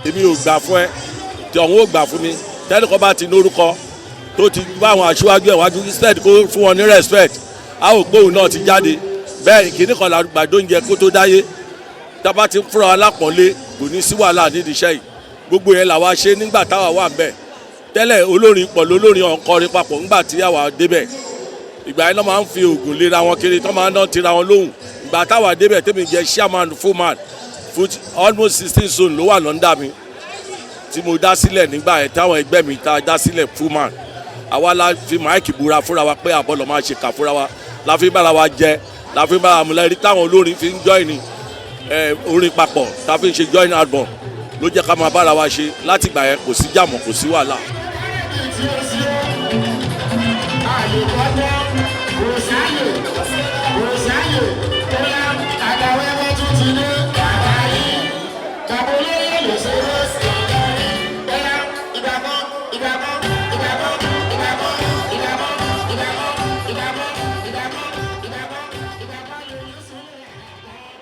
èmi ò gbà fún ẹ tí ọ̀hún ò gbà fún mi tẹ́lẹ̀kọ́ bá ti lórúkọ tó ti bá àwọn aṣíwájú ẹ̀ wájú instead kó fún wọn ní respect a ò gbóhùn náà ti jáde bẹ́ẹ̀ kìíní kan làgbàdo oúnjẹ kó tó dáyé tábà ti fúnra wa lápọ̀nlé kò ní sí wàhálà nídìí iṣẹ́ yìí gbogbo yẹn làwa ṣe nígbà táwa wà ńbẹ̀ tẹ́lẹ̀ olórin pọ̀ lólórin ọ̀nkọrin papọ̀ nígbà tí àwa débẹ̀ ìgbà yẹn náà máa ń fi oògùn lera wọn kiri tó máa ń dán tira wọn lóhùn ìgbà táwa débẹ̀ tẹ́mi jẹ́ chairman foreman almost 16 zone ló wà lọ́ndà mi tí mo dá sílẹ̀ nígbà yẹn táwọn ẹgbẹ́ mi ta dá sílẹ̀ foreman àwa la fi máìkì búra fúnra wa pé àbọ̀ lọ́ máa ṣe kà fúnra wa la fi bára wa jẹ la fi bára mu lẹ́rí táwọn olórin fi ń join orin papọ̀ tá a fi ń ṣe join album ló jẹ́ ká máa bára wa ṣe láti ìgbà yẹn kò sí jàmọ̀ kò sí wàhálà.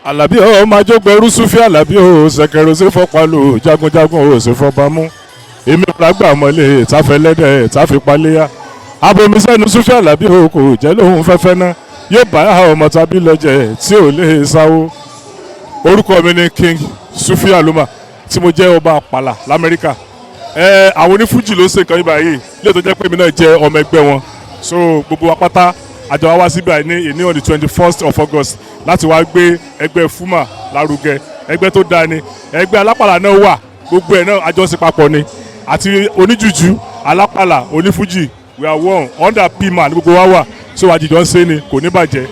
Àlàbí ó máa jó gbẹrú súfì Àlàbí ó ṣẹ̀kẹ̀rẹ̀ ó sì fọpálù jagunjagun ó sì fọbamú èmi ọ̀làgbà mọ́lẹ̀ ìtafẹ́lẹ́dẹ̀ ìtafipáléyà abomisẹ́nu súfì Àlàbí ó kò jẹ́ lóhun fẹ́fẹ́ ná yóò bá ọmọ tàbí lọ́jẹ̀ tí ò lè sáwó. Orúkọ mi ni King Sufi Aluma tí mo jẹ́ ọba àpàlà l'Amẹ́ríkà. Àwọn onífújì ló ń ṣe nǹkan yìí báyìí lè tó jẹ́ pé mi náà jẹ́ ọmọ ẹgbẹ́ wọn so gbogbo wa pátá àjọ wa wá síbí ní on the 21st of August láti wá gbé ẹgbẹ́ Fuma lárugẹ ẹgbẹ́ tó dáa ni ẹgbẹ́ alápàlà náà wà gbogbo ẹ̀ náà àjọṣe papọ̀ ni àti oníjùjú alápàlà onífújì we are one under pman gbogbo wa wà so àjìjọ ń ṣe ni kò ní bàjẹ́.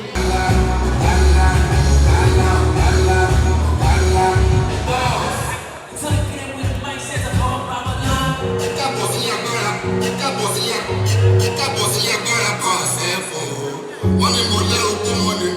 Money,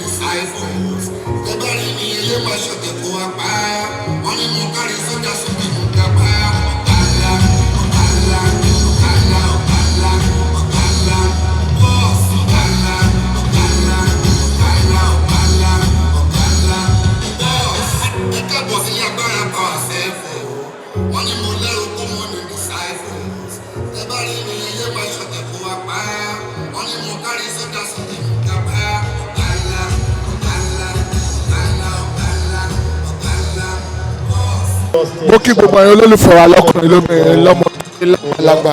mo kí gbogbo ẹ̀yin olólùfẹ́ wa lọ́kùnrin lóbìnrin lọ́mọdé lágbà.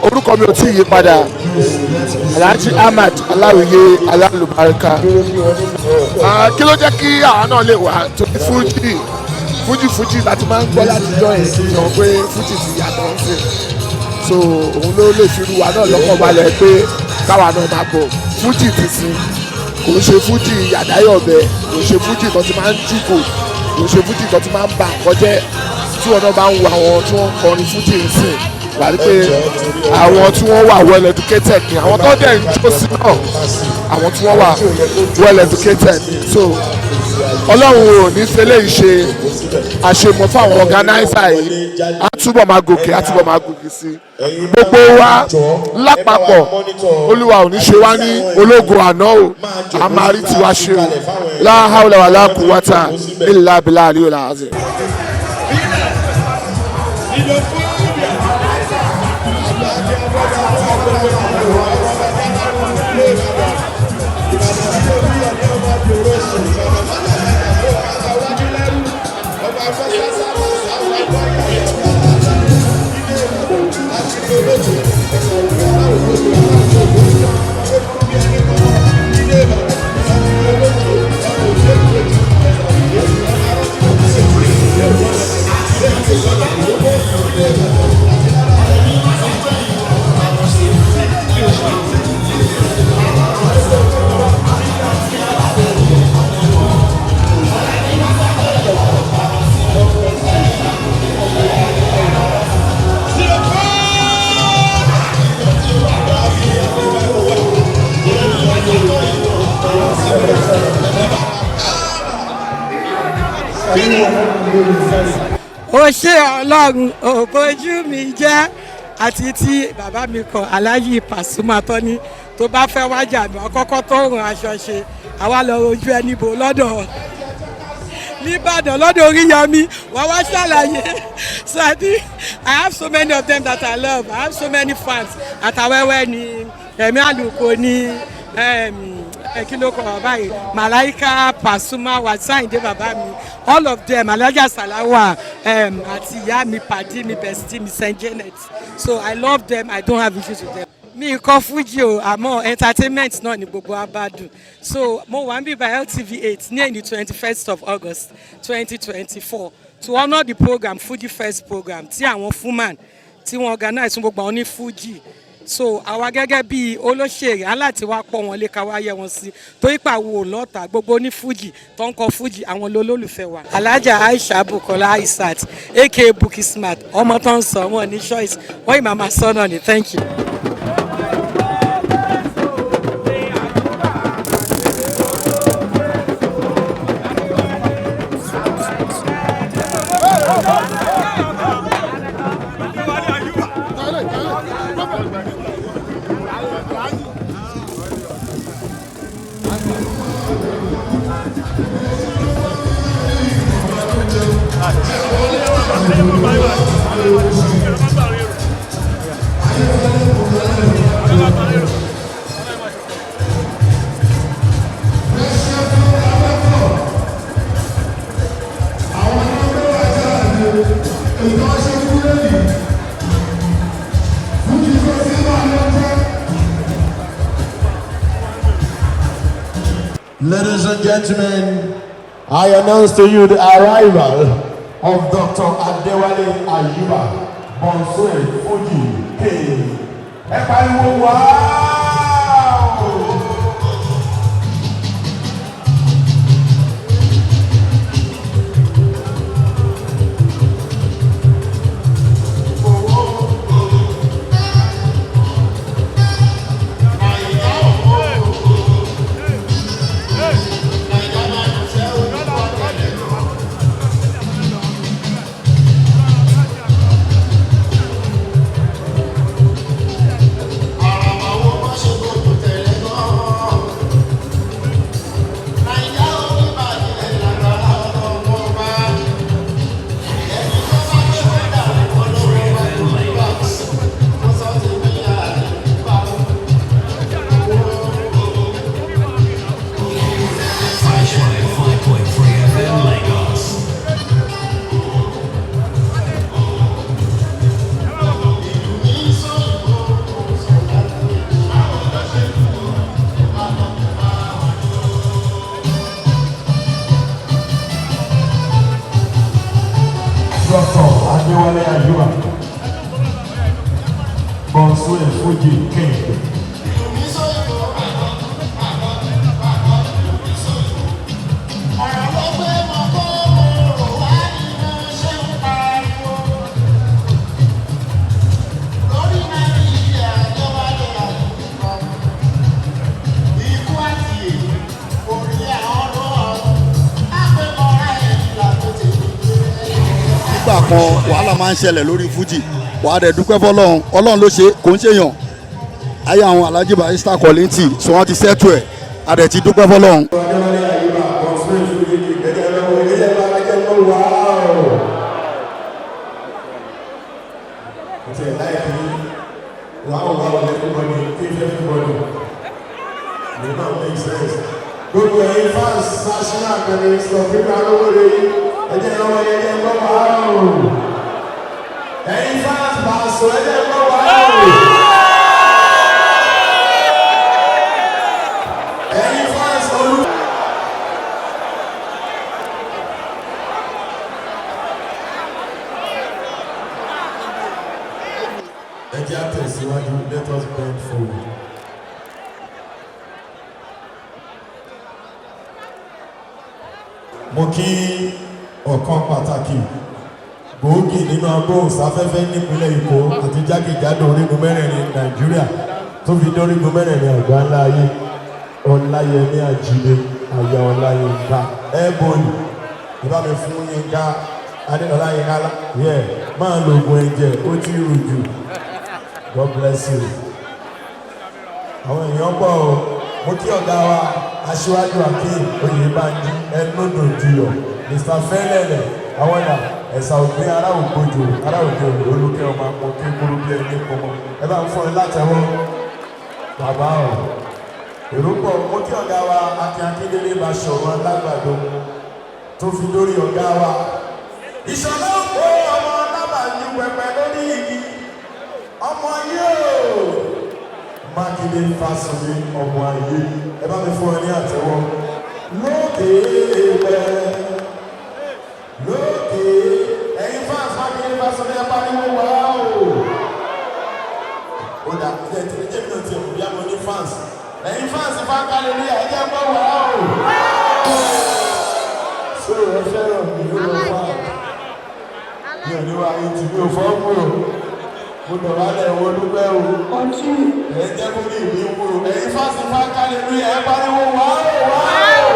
Orúkọ mi ò tí ì yí padà, Alhaji Ahmad Aláwìyé Alálùbáríkà. Kí ló jẹ́ kí àwa náà lè wà torí Fuji láti máa ń gbọ́ látijọ́ yẹn sọ pé Fuji ti yàtọ̀ ń sìn. So òun ló lè fi ru wa náà lọ́kàn balẹ̀ pé káwa náà máa bọ̀. Fuji ti sìn, kò ń ṣe Fuji yàdáyọ̀bẹ, kò ń ṣe Fuji tó ti máa ń jùkò, kò ń ṣe Fuji tó ti máa ń bà kọjẹ́. Tí wọn náà bá ń wo àwọn tí wọ́n ń kọrin Fuji ń sìn, wà á rí pé àwọn tí wọ́n wà well educated ni àwọn tó dẹ̀ ń jó sí náà, àwọn tí wọ́n wà well educated ni. So Ọlọ́run ò ní fẹ́ lè ṣe àṣemọ̀ fún àwọn organizer yìí, á túbọ̀ máa gòkè, á túbọ̀ máa gòkè sí i. Gbogbo wa lápapọ̀ Olúwa ò ní ṣe wá ní ológun àná o, a máa rí tiwa ṣe o. La hawla wala quwwata illa billahi aliyul azim. ó ṣe Ọlọ́run ò bójú mi jẹ́ àti tí bàbá mi kọ Aláàjì Pasuma tó ní tó bá fẹ́ wájà mi ọkọ́kọ́ tó ràn aṣọ ṣe àwa lọ rojú ẹni bò lọ́dọ̀ nìbàdàn lọ́dọ̀ Oríyọmí wọ́n wá ṣàlàyé. So I think I have so many of them that I love. I have so many fans. Àtàwẹ́wẹ́ ni Ẹ̀mí Àlùkò ni kí ló kọ bàbá yìí Malaika, Pasuma, Wàsáìndé bàbá mi, all of them, Alájà Sàláwà àti ìyá mi pàdí mi bestie mi Saint Janet. So I love them, I don't have issues with them. Mi kọ Fuji o, àmọ́ entertainment náà ni gbogbo abádùn. So mo wà ń bí by LTV8 ní the 21st of August 2024 to honour the program Fuji First program tí àwọn Fuman tí wọ́n organize fún gbogbo àwọn ní Fuji. So àwa gẹ́gẹ́ bí olóṣèré aláti wá pọ̀ wọn lé ká wá yẹ wọn sí torí pé àwọn òlọ́ta gbogbo ní Fuji tó ń kọ Fuji àwọn olólùfẹ́ wa. Alájà Aisha Bukola Aisat aka Buki Smart ọmọ tó ń sọ wọn ní choice wọ́n yìí màmá sọ́nà ni thank you. Ladies and gentlemen, I announce to you the arrival of Dr. Adewale Ayuba, borne Fuji King. Everybody, wow! Bonsue Fuji King. nígbà kan wàhálà máa ń ṣẹlẹ̀ lórí Fuji wàá dẹ̀ dúpẹ́ fọlọ́run ọlọ́run ló ṣe kò ń ṣèyàn ayé àwọn Alhaji Barrister Kollington so wọ́n ti sẹ́tù ẹ̀ a dẹ̀ ti dúpẹ́ fọlọ́run. Adewale Ayuba Bonsue Fuji King gẹ́gẹ́ lọ́wọ́ ilé ẹ̀rọ alájẹ́ ló wà á o. It's a life wow everybody give everybody it don't make sense. Gbogbo ẹ̀yin fans national academy sọ fún mi alówó rẹ̀ yìí ẹ̀jẹ̀ lọ́wọ́ yẹn jẹ́ gbọ́ wà á o. Ẹ̀yin fans bá a sọ ẹ̀jẹ̀ gbọ́ wà á o. Ẹ̀yin fans olú. Ẹ jẹ́ àtẹ̀síwájú, let us bend forward. Mo kí ọ̀kan pàtàkì gbòógì nínú agbóhùnsáfẹ́fẹ́ nípínlẹ̀ Èkó àti jákèjádò orígun mẹ́rẹ̀ẹ̀rin Nàìjíríà tó fi dórígun mẹ́rẹ̀ẹ̀rin àgbáńlá ayé Ọláyẹmí Àjídé àyà Ọláyínká ẹ̀bọ̀nì ìbá mi fún Yínká Ọláyínká yẹ máa lo oògùn ẹ̀jẹ̀ ó ti rù jù. God bless you. Àwọn èèyàn pọ̀ o, mo kí ọ̀gá wa aṣíwájú Akeem Oyèbánjí ẹnudò jùlọ Mr. Fẹ́lẹ́lẹ̀ àwọn ẹ̀dá ẹ̀sà ògbìn ará ògbójò ará òde olùkẹ́ ọmọ àpọ̀ kékeré bí ẹni pọmọ ẹ bá ń fún ẹ látẹ̀wọ́ bàbá ọ̀ èrò pọ̀ mo kí ọ̀gá wa Akin Akíndélé bá ṣọ̀rọ̀ alágbàdo tó fi lórí ọ̀gá wa ìṣọ̀lá òkú ọmọ alábàájú pẹpẹ lórí igi ọmọ yóò Mákindé Fásùnmí ọmọ ayé ẹ bá mi fún ẹ ní àtẹ́wọ́ lókè rẹ lókè ẹ̀yin fans Mákindé Fásùnmí ẹ pariwo wá o. Ó dà ẹ ti ẹ mi náà ti ẹ̀kú bí a mọ ní fans ẹ̀yin fans Fákàlẹ́ ní ẹ jẹ́ gbọ́ wá o. Ṣé ẹ fẹ́ràn mi ló lọ wá? Mi ò ní wá yín tí mi ò fọ́ kúrò mo dọ̀rọ̀ alẹ́ wo dúpẹ́ o. Ẹ jẹ́ kó ní ìlú kúrò. Ẹ̀yin fásitì Fákàlẹ́ ní ẹ pariwo wá o wá o.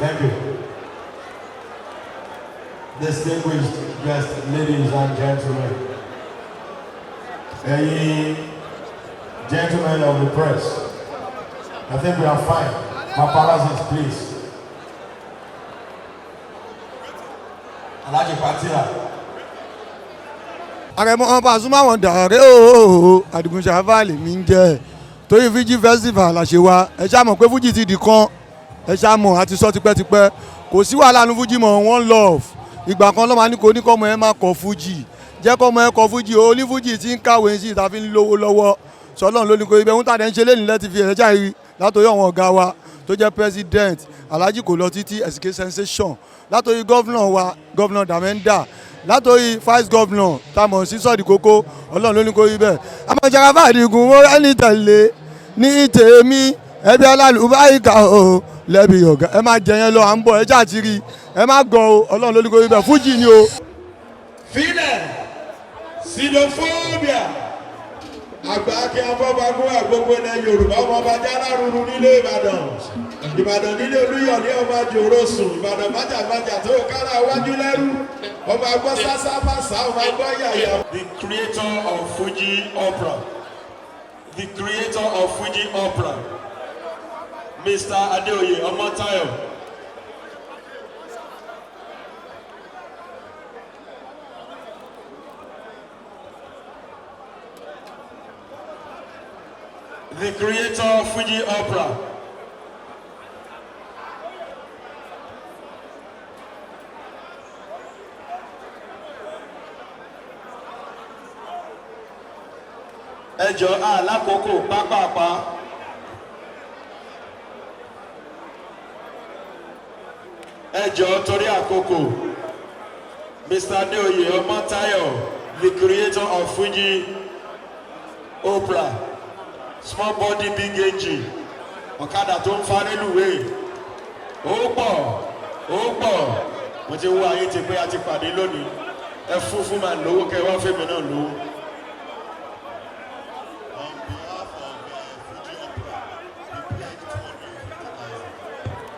Thank you. Distinguished guests, ladies and gentlemen. Hey, gentlemen of the press, I think we are fine. Paparazzis, please. Alhaji Patira. Àrẹ̀mọ Pasuma wọn dàrẹ́ ooo Adigunṣàfà lèmi ń jẹ́ torí Fuji festival la ṣe wá ẹ ṣáà mọ̀ pé Fuji ti di kan ẹ ṣáà mọ̀ àti sọ tipẹ́tipẹ́ kò sí wàhálà nu Fuji mọ̀ one love ìgbà kan lọ́mọ ní kò ní kọ́mọ ẹ má kọ Fuji jẹ́ kọ́mọ ẹ kọ Fuji o ní Fuji ti ń kàwé sí ìta fi ń lówó lọ́wọ́ sọlọ́run ló ní kò ibẹ̀ ń tàdé ń ṣe lẹ́nu lẹ́ti fi ẹ̀ ṣáà rí látòrí àwọn ọ̀gá wa tó jẹ́ president alhaji kò lọ títí ẹ̀sìnké sensation látòrí gọ́vnà wa gọ́vnà Menta látòrí vice governor tamọ̀ sí sọ́ọ̀dì kókó ọlọ́run ló ní kó rí bẹ́ẹ̀. àmọ̀jára fàdígùn mo rẹ́ni tẹ̀lé ní tèmi ẹbí alálùbáríkà o lẹ́bi ọ̀gá ẹ má jẹ yẹn lọ à ń bọ̀ ẹ ṣáàtìrì ẹ má gọ̀ o ọlọ́run ló ní kó rí bẹ́ẹ̀ Fuji ni o. filẹ̀ xenophobia àgbà kí afọ́bagun àgbogbo ilẹ̀ Yorùbá ọmọ ọba jálárúurú nílé Ìbàdàn nílé Olúyọ̀lé ọba jòròsùn Ìbàdàn májàmájà tó kára wájú lẹ́rú ọba gbọ́ sásáfàsá ọba gbọ́ yàyà. The creator of Fuji opera, the creator of Fuji opera, Mr. Adeoye Omotayo. The creator of Fuji opera. Ẹjọ́ alákòókò pápápá. Ẹjọ́ torí àkókò. Mr. Adeoye Omotayo, the creator of Fuji opera. Small body big engine ọ̀kadà tó ń fa rélùwé ó pọ̀ mo ti wá ayé ti pé a ti pàdé lónìí ẹ fún màá lówó kẹ wá fèmí náà lówó.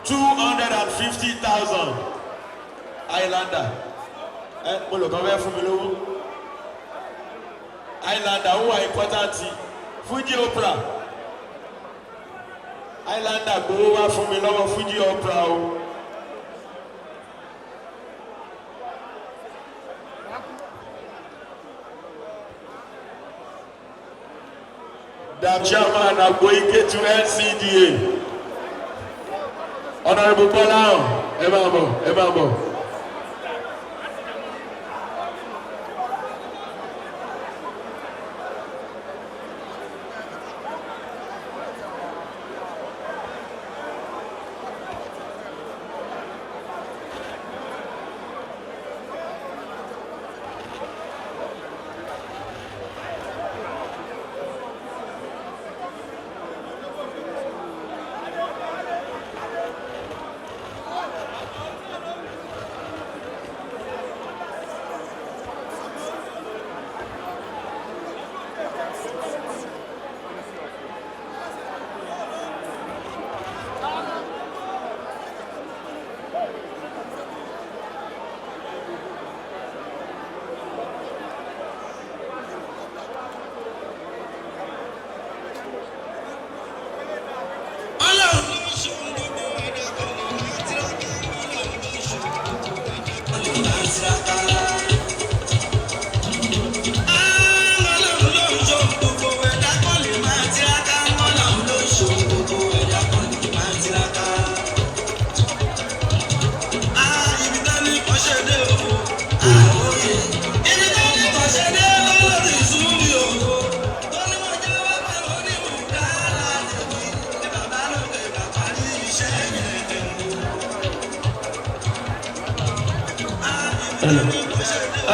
$250,000 Ayinla ẹ mo lò kàn fẹ́ fún mi lówó Ayinla ó wà important. Fuji opera Ayinla gbowó wá fún mi lọ́wọ́ Fuji opera o. The chairman Agboike to NCDA Honorable Bola ẹ máa bọ̀.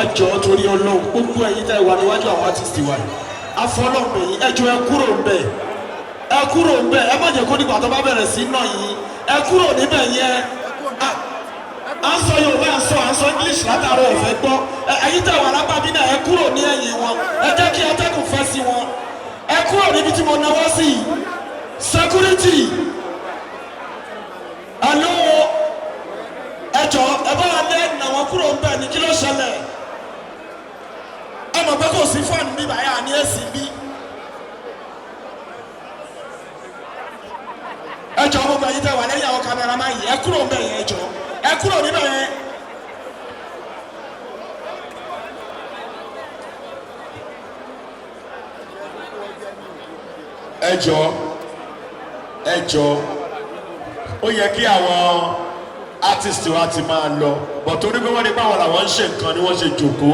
ẹjọ́ torí Ọlọ́run gbogbo ẹ̀yin tẹ́ wà níwájú àwọn artiste wa afọlọ́pẹ̀ yìí ẹjọ́ ẹ kúrò ń bẹ̀ ẹ má jẹ́ kó nígbà tó bá bẹ̀rẹ̀ sí náà yìí ẹ kúrò níbẹ̀ yẹn à ń sọ Yorùbá à ń sọ English látàrọ ẹ̀fẹ́ gbọ́ ẹ̀yin tẹ́ wà lápábí náà ẹ kúrò ní ẹ̀yìn wọn ẹ jẹ́ kí atẹ́kùn fẹ́ sí wọn ẹ kúrò níbi tí mo náwó sí security alo ẹjọ́ ẹ bá wà lẹ́yìn àwọn kúrò ń bẹ̀ ní kí ló ṣẹlẹ̀ ẹ mọ̀ pé kò sí fọ́ọ̀nù bí báyà ní èsì bí ẹjọ́ gbogbo ẹ̀yin tẹ́ wà lẹ́yìn àwọn kámẹ́rà máa yìí ẹ kúrò ń bẹ̀ yẹn ẹjọ́ ẹ kúrò níbẹ̀ yẹn. ẹjọ́ ó yẹ kí àwọn artist wa ti máa lọ bọ̀ torí pé wọ́n ní báwọn làwọn ń ṣe nǹkan ni wọ́n ṣe jòkó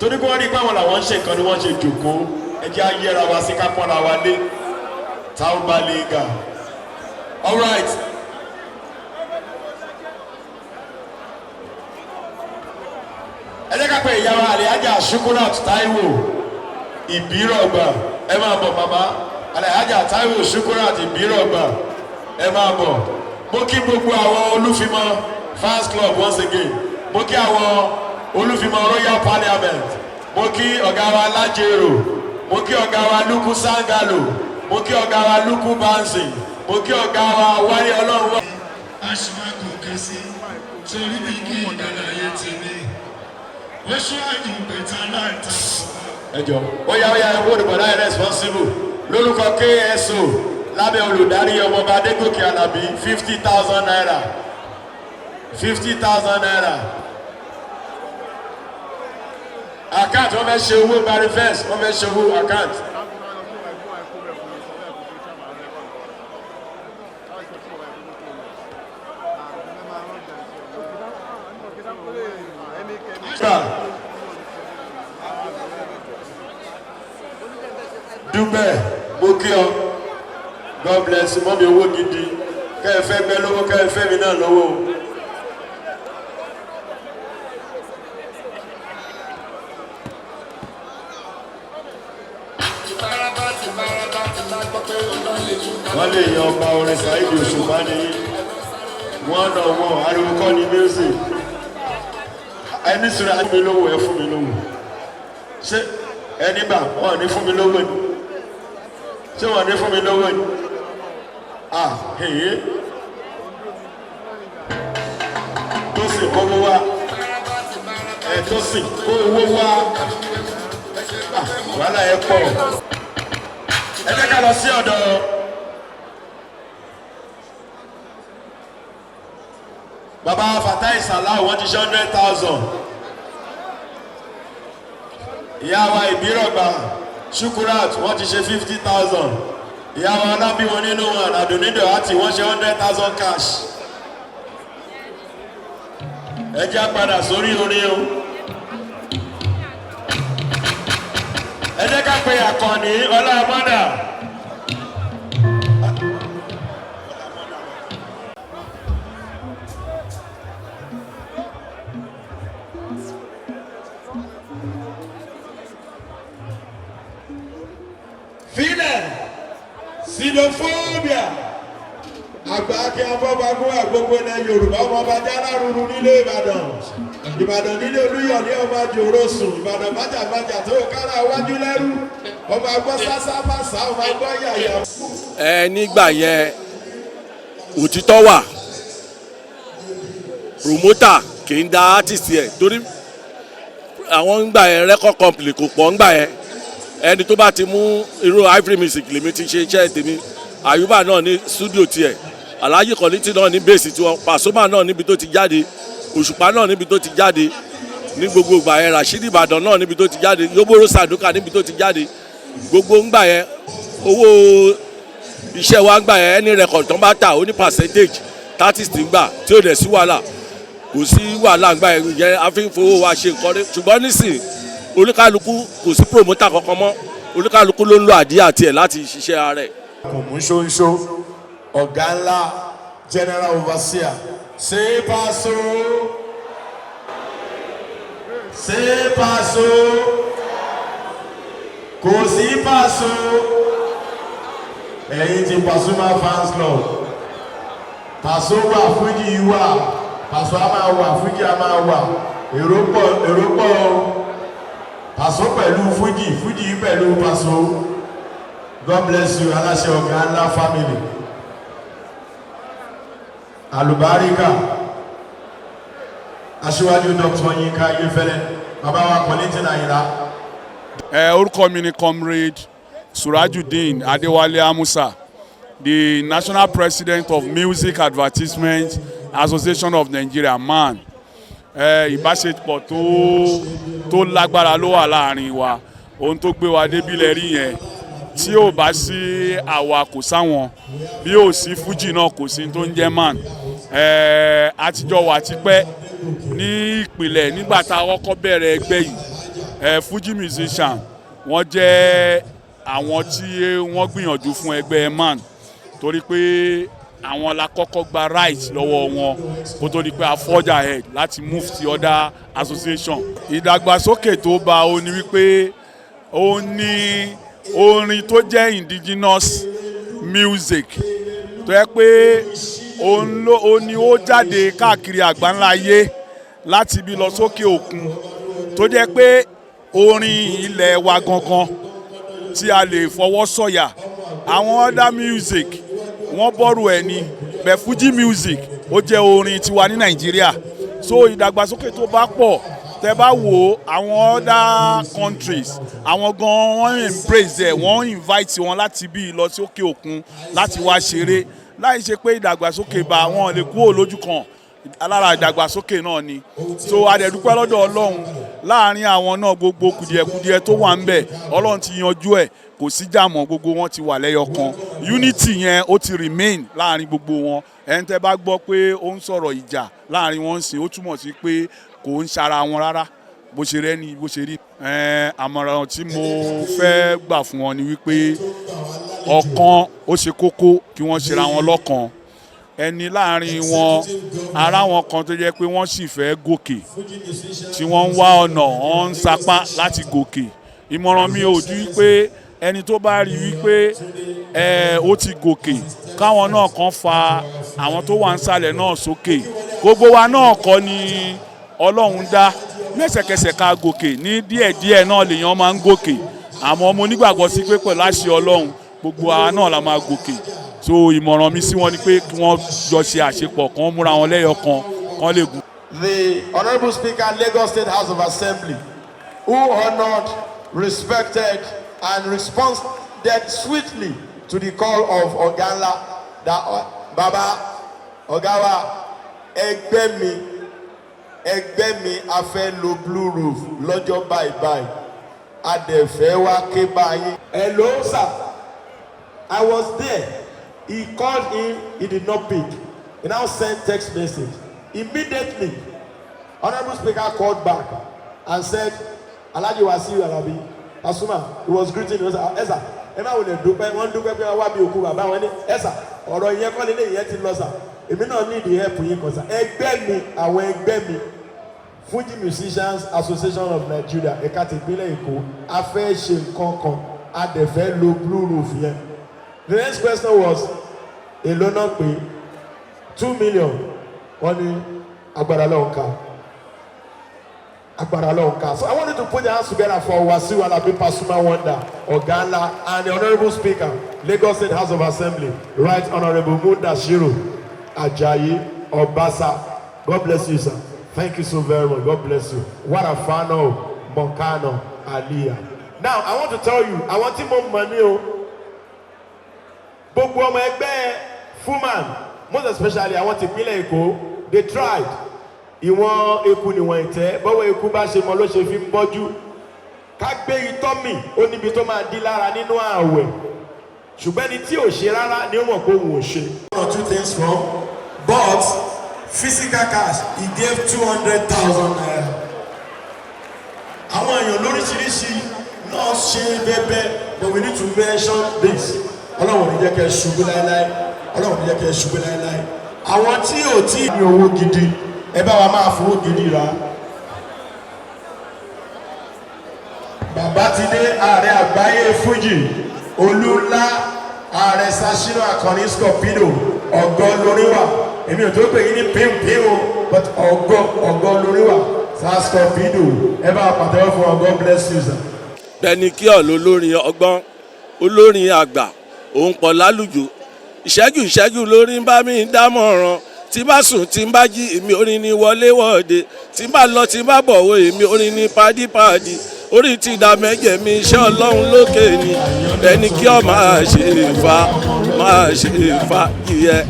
torí pé wọ́n ní báwọn làwọn ń ṣe nǹkan ni wọ́n ṣe jòkó ẹ jẹ́ ayéra wa sí kápọ́nra wa lé táwọn bá lè gà Alhaja Shukurat Taiwo Ìbírọ̀gbà ẹ máa bọ̀ màmá Alhaja Taiwo Shukurat Ìbírọ̀gbà ẹ máa bọ̀ mo kí gbogbo àwọn Olúfimọ́ fans club once again mo kí àwọn Olúfimọ́ Royal Parliament mo kí ọ̀gá wa Lájèrò mo kí ọ̀gá wa Lukú Sangalo mo kí ọ̀gá wa Lukú Bansi mo kí ọ̀gá wa Wálé Ọlọ́run wá. aṣíwájú kẹsí torí bí kí ìdálàyé ti ní wọ́n ṣíwájú pẹ̀tà láìta. ẹ jọ ó yá owó ìbọ̀dá irresponsible lórúkọ KSO lábẹ́ olùdarí ọmọọba Adégòkè Àlàbí 50,000 naira 50,000 naira account wọ́n fẹ́ ṣe owó barifest wọ́n fẹ́ ṣe owó account. Dúpẹ́ mo kí ọ God bless you mọ́ mi owó gidi kẹ́ ẹ fẹ́ gbẹ́ lówó kẹ́ ẹ fẹ́ mi náà lówó. wọ́n lè yan ọba orin Saheed Òṣùpá ní one on one ariwo kọ́ ni music ẹni sọ̀rọ̀ àti mi lówó ẹ fún mi lówó ṣé ẹni bá wọn ní fún mi lówó ni ṣé wọn ní fún mi lówó ni tó sì kówó wá tó sì kó owó wá wàhálà ẹ pọ̀ ẹ jẹ́ ká lọ sí ọ̀dọ̀ baba Fatai Salah wọ́n ti ṣe 100,000 ìyá wa Ìbírọ̀gbà Shukurat wọ́n ti ṣe 50,000 ìyá wa alábí wọn nínú wọn àdùnnídọ̀ àti wọ́n ṣe 100,000 cash ẹ jẹ́ padà sórí orin o ẹ jẹ́ ká pe Àkànní Ọlámọ́dà. Fílẹ̀ xenophobia àgbà kí afọ́bagun àgbogbo ilẹ̀ Yorùbá ọmọ ọba jálárúurú nílé Ìbàdàn nílé Olúyọ̀lé ọmọ Jòròsùn Ìbàdàn májàmájà tó kára wájú lẹ́rú ọmọ agbọ́ sásáfàsá ọmọ agbọ́ yàyà. Nígbà yẹn òtítọ́ wà promoter kì í da artist yẹn torí àwọn ń gbà yẹn record company kò pọ̀ ń gbà yẹn ẹni tó bá ti mú irú Ivory music lèmi ti ṣe iṣẹ́ tèmi Ayuba náà ní studio tiẹ̀ Alhaji Kọ́lítì náà ní bẹ́ẹ̀sì tiwọn Pasuma náà níbi tó ti jáde Òṣùpá náà níbi tó ti jáde ní gbogbo ìgbà yẹn Rashidi Ìbàdàn náà níbi tó ti jáde Yoboro Saduka níbi tó ti jáde gbogbo ń gbà yẹn owó iṣẹ́ wa ń gbà yẹn ẹni record tó ń bá tà ó ní percentage artist ń gbà tí ó dẹ̀ sí wàhálà kò sí wàhálà ń gbà yẹn a fi ń fowó wa ṣe nǹkan rẹ̀ ṣùgbọ́n nísìnyí olúkálukú kò sí promoter kankan mọ́ olúkálukú ló ń lo àdíyà tiẹ̀ láti ṣiṣẹ́ ara ẹ̀. kò mú ṣóńṣó ọ̀gá ńlá general overseer ṣé Paso kò sí Paso ẹ̀yin ti Pasuma fans club Paso wà Fuji wà Paso a máa wà Fuji a máa wà èrò pọ̀ Paso pẹ̀lú Fuji pẹ̀lú Paso God bless you aláṣẹ ọ̀gá ńlá family Alubarika aṣíwájú Dr. Yinka Ayefẹ́lẹ́ bàbá wa Kollington Ayinla. Orúkọ mi ni Comrade Surajudeen Adewale Amusa, the National President of Music Advertisement Association of Nigeria, MAN. Ìbáṣepọ̀ tó lágbára ló wà láàrin wa, ohun tó gbé wa débi lẹ́rí yẹn tí ò bá sí àwa kò sáwọn, bí ò sí Fuji náà kò sí tó ń jẹ́ MAN. Àtijọ́ wà tipẹ́ ní ìpìlẹ̀ nígbà tá a kọ́kọ́ bẹ̀rẹ̀ ẹgbẹ́ yìí Fuji musician wọ́n jẹ́ àwọn tí wọ́n gbìyànjú fún ẹgbẹ́ MAN torí pé àwọn la kọ́kọ́ gba right lọ́wọ́ wọn kó tó di pé a forge ahead láti move to other association. ìdàgbàsókè tó bá o ní wípé ó ní orin tó jẹ́ indigenous music tó yẹ pé ó ní ó jáde káàkiri àgbáńlá ayé láti bí lọ sókè òkun tó jẹ́ pé orin ilẹ̀ wa gangan tí a lè fọwọ́ sọ̀yà àwọn other music wọ́n bọ́rù ẹ̀ ní bẹ̀ Fuji music ó jẹ́ orin tiwa ní Nàìjíríà so ìdàgbàsókè tó bá pọ̀ tẹ́ bá wò àwọn other countries àwọn gan wọ́n embrace ẹ̀ wọ́n invite wọn láti bí lọ sí òkè òkun láti wá ṣeré láì ṣe pé ìdàgbàsókè bá wọn lè kúrò lójú kan alára ìdàgbàsókè náà ni so adẹ̀dúpẹ́ lọ́dọ̀ Ọlọ́run láàrin àwọn náà gbogbo kùdìẹ̀kùdìẹ̀ tó wà ń bẹ̀ Ọlọ́run ti yanjú ẹ̀ kò sí jàmọ́ gbogbo wọn ti wà lẹ́yọ kan unity yẹn ó ti remain láàrin gbogbo wọn ẹni tẹ́ bá gbọ́ pé ó ń sọ̀rọ̀ ìjà láàrin wọn sì ó túmọ̀ sí pé kò ń ṣara wọn rárá bó ṣe rẹ́ ni bó ṣe rí. àmọ̀ràn tí mo fẹ́ gbà fún wọn ni wípé ọ̀kan ó ṣe kókó kí wọ́n ṣera wọn lọ́kan ẹni láàrin wọn ara wọn kan tó jẹ́ pé wọ́n sì fẹ́ gòkè tí wọ́n ń wá ọ̀nà wọ́n ń sapá láti gòkè ìmọ̀ràn mi ò ju wípé ẹni tó bá rí wípé ó ti gòkè káwọn náà kan fa àwọn tó wà ń sàlẹ̀ náà sókè gbogbo wa náà kọ́ ni Ọlọ́run dá lẹ́sẹ̀kẹsẹ̀ ká gòkè ní díẹ̀díẹ̀ náà lèèyàn máa ń gòkè àmọ́ mo nígbàgbọ́ sí pé pẹ̀lú àṣẹ Ọlọ́run gbogbo wa náà la máa gòkè so ìmọ̀ràn mi sí wọn ni pé kí wọ́n jọ ṣe àṣepọ̀ kí wọ́n múra wọn lẹ́yọ kan lè gùn. The Honourable Speaker, Lagos State House of Assembly, who honoured, respected, and responded sweetly to the call of Ayinla, that Baba Ogawa Ẹgbẹ́ mi a fẹ́ lo blue roof lọ́jọ́ báyìí a dẹ̀ fẹ́ wá ké báyìí. Hello sir, I was there. He called him, he did not pick. He now sent text message. Immediately, Honourable Speaker called back and said, Alhaji Wasiu Alabi, Pasuma, he was greeting him. Esa, ẹ máa wọlé dúpẹ́, wọ́n dúpẹ́ pé wọ́n wá bí òkú bàbá wọn ní. Esa, ọ̀rọ̀ yẹn kọ́ lélẹ̀ yẹn ti lọ sà. Èmi náà need the help yín kan sà. Ẹgbẹ́ mi, àwọn ẹgbẹ́ mi, Fuji Musicians Association of Nigeria, ẹ̀ka ti ìpínlẹ̀ Èkó, a fẹ́ ṣe nǹkan kan, a dẹ̀ fẹ́ lo blue roof yẹn. The next question was, èló náà pé 2 million, wọ́n ní agbára lọ́hùn ká. So I want you to put your hands together for Wasiu Alabi Pasuma Wonder, Ayinla, and the Honourable Speaker, Lagos State House of Assembly, Right Honourable Mudashiru Ajayi Obasa. God bless you, sir. Thank you so very much. God bless you. What a fan of Monkano Aliyah. Now, I want to tell you, I want more money. Gbogbo ọmọ ẹgbẹ́ Fuman, most especially I want ìpínlẹ̀ Èkó, they tried. Ìwọ̀n eku níwọ̀n ìtẹ́, bọ́wọ́ eku bá ṣe mọ́ ló ṣe fi ń bọ́jú. Ká gbé itọ́ mì, ó níbi tó máa dí lára nínú ààwẹ̀. Ṣùgbọ́n ẹni tí ò ṣe rárá ni ó mọ̀ pé òun ò ṣe. 1 or 2 things from, but physical cash, he gave 200,000 naira. Àwọn èèyàn lóríṣiríṣi náà ṣe bẹ́ẹ̀, but we need to mention this. Ọlọ́run ní jẹ́ kẹ́ ṣubú láíláí. Ọlọ́run ní jẹ́ kẹ́ ṣubú láíláí. Àwọn tí ò tí ní owó gidi, ẹ bá wa máa fowó gidi rà. Bàbá ti dé ààrẹ àgbáyé Fuji, Olúńlá, ààrẹ Sashino Akànní Scorpido, ọ̀gọ́ lóríwà. Èmi ò tó pè yín ní pín o, but ọ̀gọ́ lóríwà. Scorpido, ẹ bá wa pàtẹ́wọ́ fún ọ̀gọ́ bless you sir. Bẹ́ẹ̀ni kí olórin ọgbọ́n, olórin àgbà, òun pọ̀ lálùjò. Ìṣẹ́jú lórí ń bá mi dámọ̀ràn. Tí bá sùn tí bá jí èmi orin ní wọléwọ̀de. Tí bá lọ tí bá bọ̀wọ̀ èmi orin ní pádípádì. Orí ti dà mẹ́jẹ̀ mi iṣẹ́ Ọlọ́run lókè ni. Bẹ́ẹ̀ni kí ọ máa ṣe fa yíyẹ.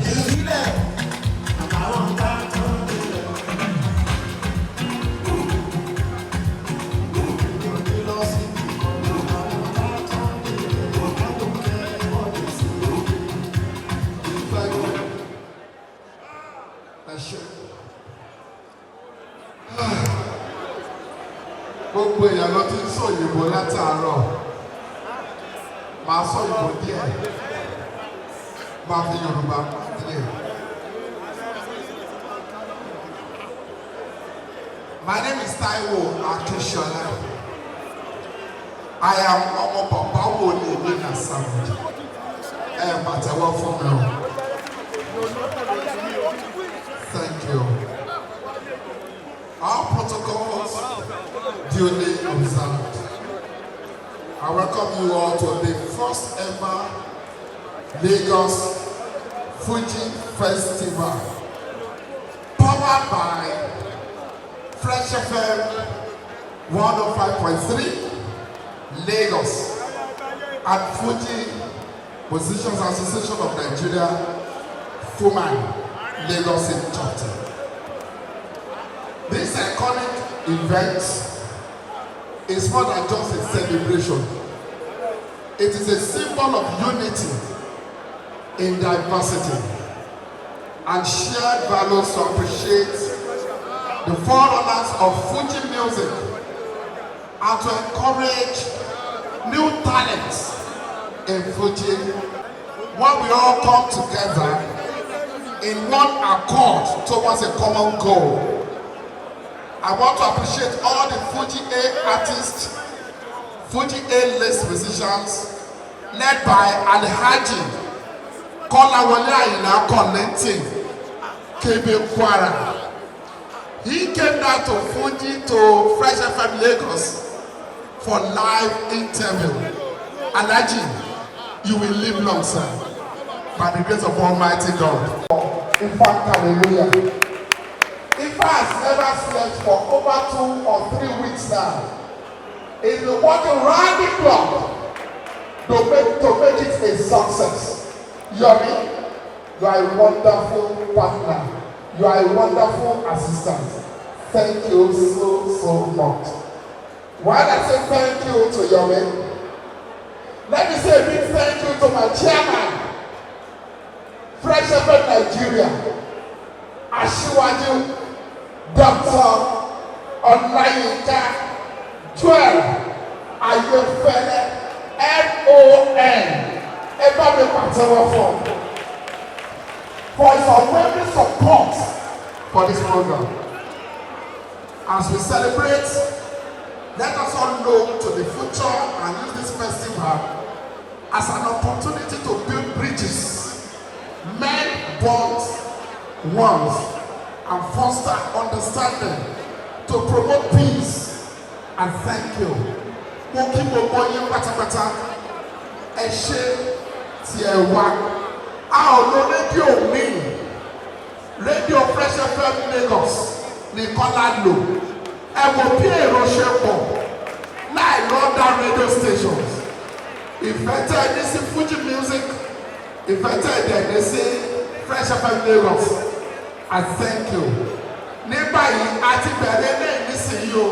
Gbogbo èèyàn ló ti ń sọ òyìnbó látàárọ̀, máa sọ òyìnbó díẹ̀, máa fi Yorùbá pàdé. My name is Taiwo Akeshola. I am Omo Papa Wole Nina Savage. But I work for now. Thank you. Our protocols duly observed. I welcome you all to the first ever Lagos Fuji Festival, powered by Fresh FM 105.3 Lagos and Fuji Musicians Association of Nigeria, FUMAN, Lagos in chapter. This iconic event is more than just a celebration. It is a symbol of unity in diversity and shared values to appreciate the forerunners of Fuji music and to encourage new talents in Fuji when we all come together in one accord towards a common goal. I want to appreciate all the Fuji A artists, Fuji A-list musicians, led by Alhaji Ayinla Connecting Kebe Kwara. He came down to Fuji to Fresh FM Lagos for live interview. Alhaji, you will live long, sir, by the grace of Almighty God. In fact, hallelujah. Ifa has never slept for over 2 or 3 weeks now. He's been working round the clock to make it a success. Yomi, you are a wonderful partner. You are a wonderful assistant. Thank you so much. While I say thank you to Yomi, let me say a big thank you to my chairman, Fresh FM Nigeria, Asiwaju, Dr. Malaika, 12, Ayuba, MON, everybody partner for his unwavering support for this program. As we celebrate, let us all look to the future and use this festival as an opportunity to build bridges, mend bonds once, and foster understanding to promote peace and thank you. Mo kí gbogbo yín pátápátá ẹ ṣé tí ẹ wá. A ò lo rédíò míì, rédíò Fresh FM Lagos nìkan la lò. Ẹ wò bí èrò ṣe pọ̀ láì lọ́dà radio stations. Ìfẹ́ tẹ́ ẹ ní sí Fuji music, ìfẹ́ tẹ́ ẹ dẹ̀ ní sí Fresh FM Lagos. I thank you. Ní báyìí a ti bẹ̀rẹ̀ lẹ́yìn nísìnyí o.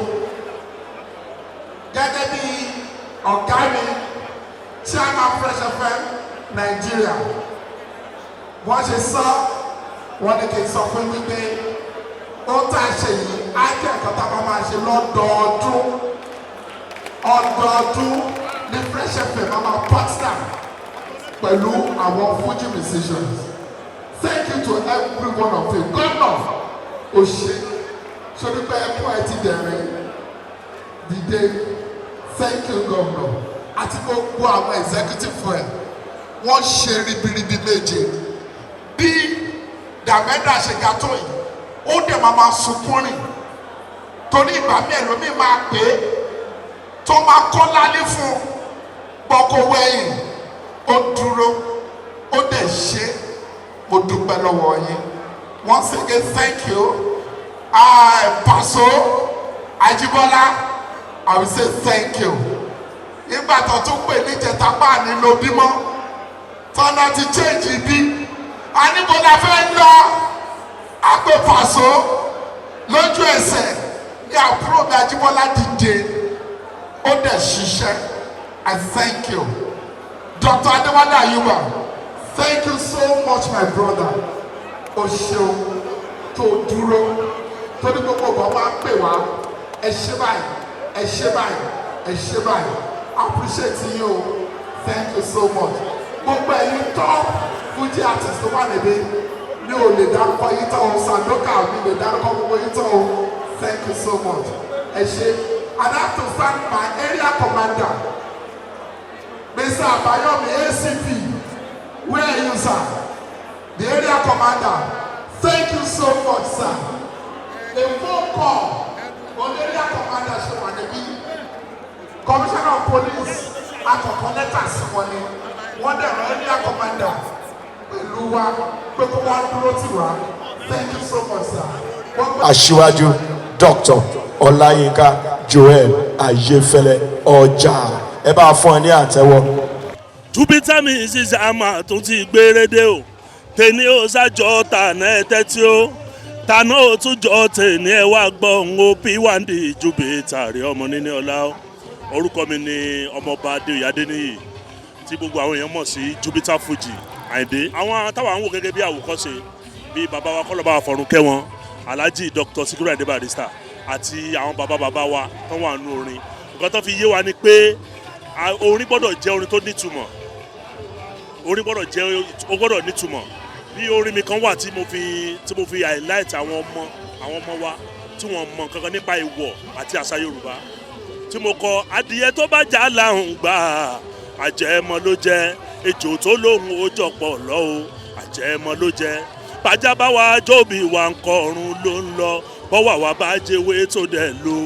Gẹ́gẹ́ bí ọ̀gá mi, Chairman Fresh FM Nigeria. Wọ́n ṣe sọ, wọ́n ní kí n sọ fún mi pé ó tá a ṣe yìí, á jẹ́ ẹ̀kọ́ tá a bá máa ṣe lọ́dọọdún. Ọdọọdún ní Fresh FM máa partner pẹ̀lú àwọn Fuji musicians. Thank you to every one of you. Governor Oshe, Sodipe Ekpo Eti Dere, Dide, thank you, Governor. Àti gbogbo àwọn executive fún ẹ, wọ́n ṣe ribiribi méje. Bí Dàmẹ́dà ṣe ga tó yìí, ó dẹ̀ máa sunkún rìn. Torí ìgbà mi ẹlòmíì máa pè é, tó máa kọ́ lálé fún gbọ́kọ̀ wẹ̀yìn, ó dúró, ó dẹ̀ ṣe é. Mo dúpẹ́ lọ́wọ́ yín. Once again, thank you. Paso, Ajibola, I will say thank you. Nígbà tó tún pè ní Jẹ̀tàpá ní lo bímọ, tọ́nà ti change bí. Aníbọ̀dà fẹ́ lọ, àpè Paso lójú ẹsẹ̀ ní àbúrò mi Ajibola dìde. Ó dẹ̀ ṣiṣẹ́. I thank you. Dr. Adewale Ayuba. Thank you so much, my brother. O ṣeun tó dúró. Torí gbogbo ọgbà máa ń pè wá. Ẹ ṣé báyìí, ẹ ṣé báyìí, ẹ ṣé báyìí. Appreciate you. Thank you so much. Gbogbo ẹ̀yin top Fuji artist tó wà níbí. Mi ò lè dárúkọ yín tán o. Sandoka mi lè dárúkọ gbogbo yín tán o. Thank you so much. And I have to thank my area commander, Mr. Abayomi ACP. Where are you, sir? The area commander. Thank you so much, sir. A phone call on the area commander, Commissioner of Police, àkọ́kọ́ lẹ́tà sí wọn ni wọ́n dẹ̀rọ area commander pẹ̀lú wa pé kó wá dúró tì wá. Thank you so much, sir. Aṣíwájú Dr. Ọláyínká Joel Ayéfẹ́lẹ́ ọjà ẹ bá fún ẹ ní àtẹ́wọ́. Jupiter mi ṣiṣẹ́ àmà tó ti gbérédé o tèmi ó ṣàjọ tànà ẹ tẹ́tí o tànà ó tún jọ tèmi ẹ wá gbọ́ ń o P1D Jupiter rí ọmọ níní ọlá o. Orúkọ mi ni ọmọọba Adéoyè Adéníyì tí gbogbo àwọn èèyàn mọ̀ sí Jupiter Fuji Àyìndé. Àwọn táwa ń wò gẹ́gẹ́ bí àwòkọ́ṣe bí bàbá wa kọ́lọ́ba àfọ̀rùn kẹ́ wọn Alhaji Dr. Sikiru Ayinde Barrister àti àwọn bàbá wa tó wà nínú orin. Nǹkan tó fi yé wa ni pé orin gbọ́dọ̀ jẹ́ orin tó nítumọ̀. Orin gbọ́dọ̀ nítumọ̀. Bí orin mi kan wà tí mo fi highlight àwọn ọmọ wa tí wọ́n mọ̀ kankan nípa ìwọ̀ àti àṣà Yorùbá. Tí mo kọ adìyẹ tó bá jà láhùn gbà àjẹmọ ló jẹ ejò tó lóhùn ó jọpọ̀ lọ́wọ́ àjẹmọ ló jẹ bàjá bá wa jóbi wa ń kọ ọ̀run ló ń lọ bọ́wà wa bá jẹ́wé tó dẹ̀ lo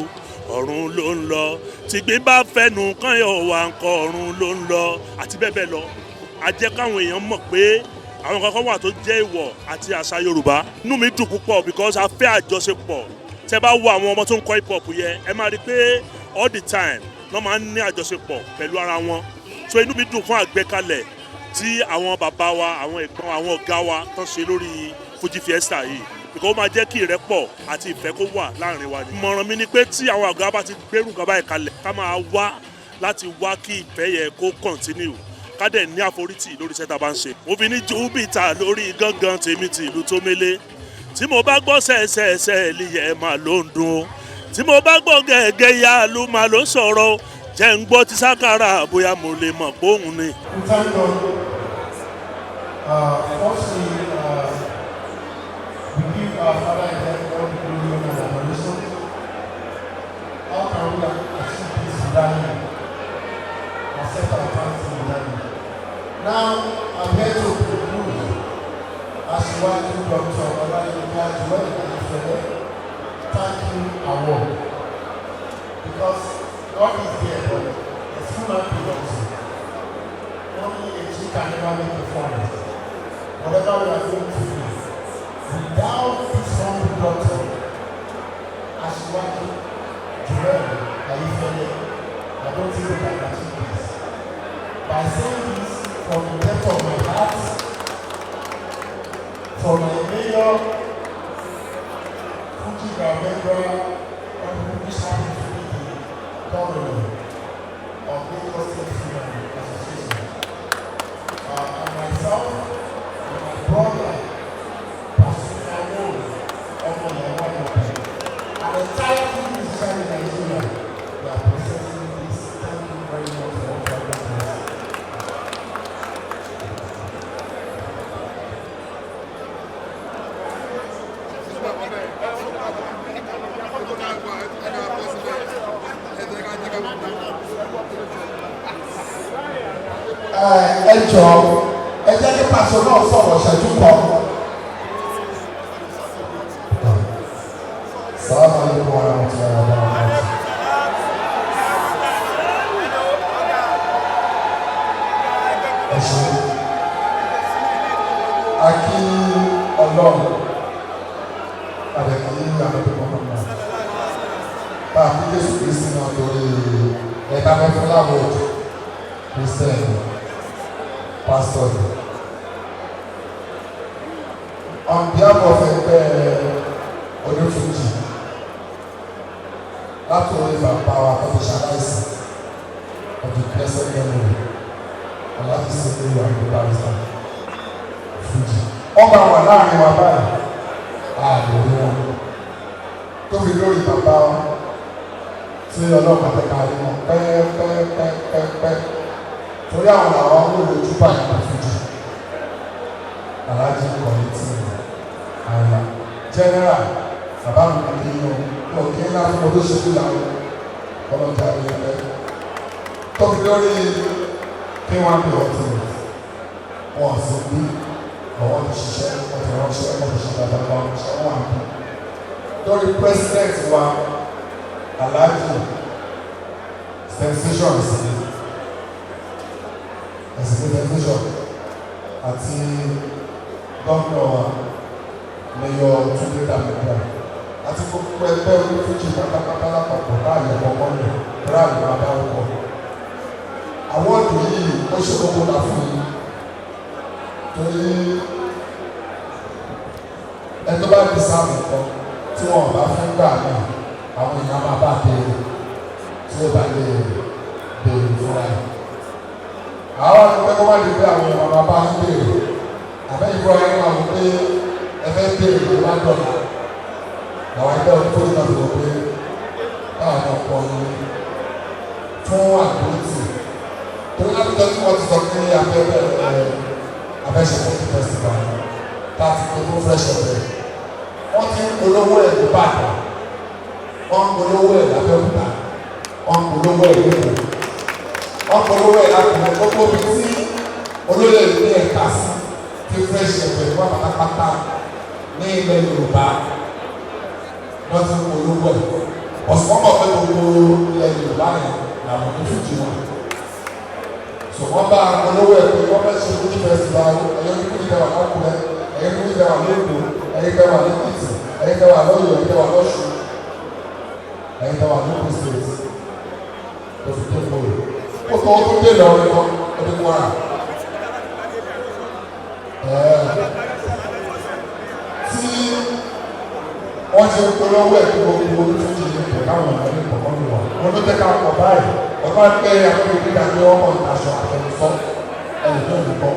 ọ̀run ló ń lọ tìgbín bá fẹnu kányọ̀ wa ń kọ ọ̀run ló ń lọ àti bẹ́ẹ̀ bẹ́ẹ̀ lọ. A jẹ́ káwọn èèyàn mọ̀ pé àwọn kankan wà tó jẹ́ ìwọ̀ àti àṣà Yorùbá. Inú mi dùn púpọ̀ because a fẹ́ àjọṣepọ̀. Tẹ́ bá wo àwọn ọmọ tó ń kọ́ hip hop yẹn ẹ máa rí pé all the time wọ́n máa ń ní àjọṣepọ̀ pẹ̀lú ara wọn. So inú mi dùn fún àgbékalẹ̀ tí àwọn bàbá wa àwọn ẹ̀gbọ́n àwọn ọ̀gá wa tán ṣe lórí Fuji Fiesta yìí because ó máa jẹ́ kí ìrẹ́pọ̀ àti ìfẹ́ kó wà láàrin wa. Ìmọ̀ràn mi ni pé tí àwọn ọ̀gá bá ti gbérù nǹkan báyìí kalẹ̀ ká máa wá láti wá kí ìfẹ́ yẹ kó continue ká dẹ̀ ní àforítì lórí iṣẹ́ tá a bá ń ṣe. Mo fi ní Jupiter lórí gángan tèmi ti ìlú tó mélé tí mo bá gbọ́ sẹ́ẹ̀sẹ́ẹ̀sẹ́ ẹ̀lìyẹ̀ máa ló ń dún o tí mo bá gbọ́ gẹ́gẹ́ ya ló máa ló ń sọ̀rọ̀ jẹ́ ń gbọ́ ti sákàrà bóyá mo lè mọ̀ pé òun ni. Firstly, we give our Father in heaven all the glory and adoration. How can we achieve this without Him? Accept our thanks without Him. Now, I'm here to conclude as you want to Dr. Malaika Joel Ayefele thank you award because God is there, but it's human beings. Only a chief can never make a forest. Whatever we are going to do, without this humble doctor, as you want to Joel Ayefele, I don't think we can achieve this. By saying this from the depth of my heart, from my mayor, Fuji Gavendra, and who is happy to be the governor of Lagos State Freedom Association. And myself, and my brother, Pasuma of Ayuba, and the entire team musician in Nigeria, they are presenting this. Thank you very much for all your presence. Ẹ jọ̀ọ́ ẹ jẹ́ kí pàṣẹ náà sọ̀rọ̀ ṣẹ́jú kan. Salaam alaikum wa rahmatullahi wa barakatuh. Ẹ ṣe a kí Ọlọ́run àdẹ̀kí àdẹ̀kí mọ́kànlá bá a fi Jésù Kristi náà torí ẹ̀ka mẹ́fúnlá wọ́ọ̀dù Christian pastor. On behalf of Fuji, láti orí bàbá wa tó fi ṣaláìsí of the blessed memory Alhaji Sikiru Ayinde Barrister Fuji. Wọ́n máa wà láàrin wa báyìí, ààbò ní wọn. Tó fi lórí bàbá wa tí ọlọ́pàá tẹ̀ka rí wọn pẹ́ẹ́pẹ́ẹ́pẹ́ẹ́pẹ́. Torí àwọn làwọn olóòjú báyìí kò Fuji. Alhaji Kọ̀lẹ́tì Ayinla. General, bàbá mi kò ní yọ òkè ńlá fún olóṣèlú làwọn ọlọ́jà rẹ̀ rẹ̀ tọ́bi lórí kí wọ́n á bí ọtí wọn sì bí àwọn ti ṣiṣẹ́ wọ́n ti ránṣẹ́ wọ́n ti ṣe dáadáa wọn ṣe wọ́n àbí lórí president wa Alhaji sensation ẹ̀sìn sensation àti gómìnà wa Mayor Tunde Damida àti gbogbo ẹgbẹ́ orí Fuji pátápátá lápapọ̀ báyìí ọkọ̀ mọ́lẹ̀ báyìí máa bá wọ́pọ̀. Àwọn ọdún yìí ó ṣe kókó la fún yín torí ẹjọ́ bá di sáàmù kan tí wọ́n bá fẹ́ gbà náà àwọn èèyàn máa bá béèrè tí ó bá lè béèrè fúnra ẹ̀. Àwọn akẹ́kọ̀ọ́ kó má lè gbé àwọn èèyàn máa bá ń béèrè àbẹ́yìn fúnra ẹ̀ máa wọ pé ẹ fẹ́ béèrè ló má dọ̀la. Àwọn ẹgbẹ́ ọdún tó ń lọ sọ pé báwa náà pọ̀ ní fún àdúrótì torí látijọ́ tí wọ́n ti sọ pé abẹ́ṣẹ̀ fún festival tá a ti pè fún fresh ọ̀fẹ́ wọ́n ti ń polówó ẹ̀ ní Ìbàdàn wọ́n ń polówó ẹ̀ l'Abẹ́òkúta wọ́n ń polówó ẹ̀ lẹ́kọ̀ọ́ wọ́n ń polówó ẹ̀ lákùnrin gbogbo bí tí olóyè ní ẹ̀ka sí ti fresh ọ̀fẹ́ wọ́n pátápátá ní ilẹ̀ Yorùbá wọ́n ti ń polówó ẹ̀ ọ̀sùnmọ́mọ́ pé gbogbo ilẹ̀ Yorùbá yẹn làwọn tó fi jí wọn. So wọ́n bá olówó ẹ̀ pé wọ́n fẹ́ ṣe Fuji festival ẹ̀yọ́ ní Fuji tẹ́wà lákùrẹ́ ẹ̀yọ́ ní Fuji tẹ́wà lẹ́kọ̀ọ́ ẹ̀yọ́ tẹ́wà lẹ́kìtì ẹ̀yọ́ tẹ́wà lọ́yọ̀ ẹ̀yọ́ tẹ́wà lọ́ṣù ẹ̀yọ́ tẹ́wà lókè state lọ́sù tó ń bọ̀. Ó tọ́ ọdún dé lọ ọdún ọdún Kwara. Tí wọ́n ti polówó ẹ̀ tó gbogbo Fuji ní ìpè káwọn ọ̀nà ní ìpọ̀ kọ́ni wà. Wọ́n ló tẹ́ ká pọ̀ báyìí. Ọba pé akọ́kọ́ ìdíjà pé ọmọ ìtaṣọ àtẹnusọ ẹ̀yìn tó ń bọ̀.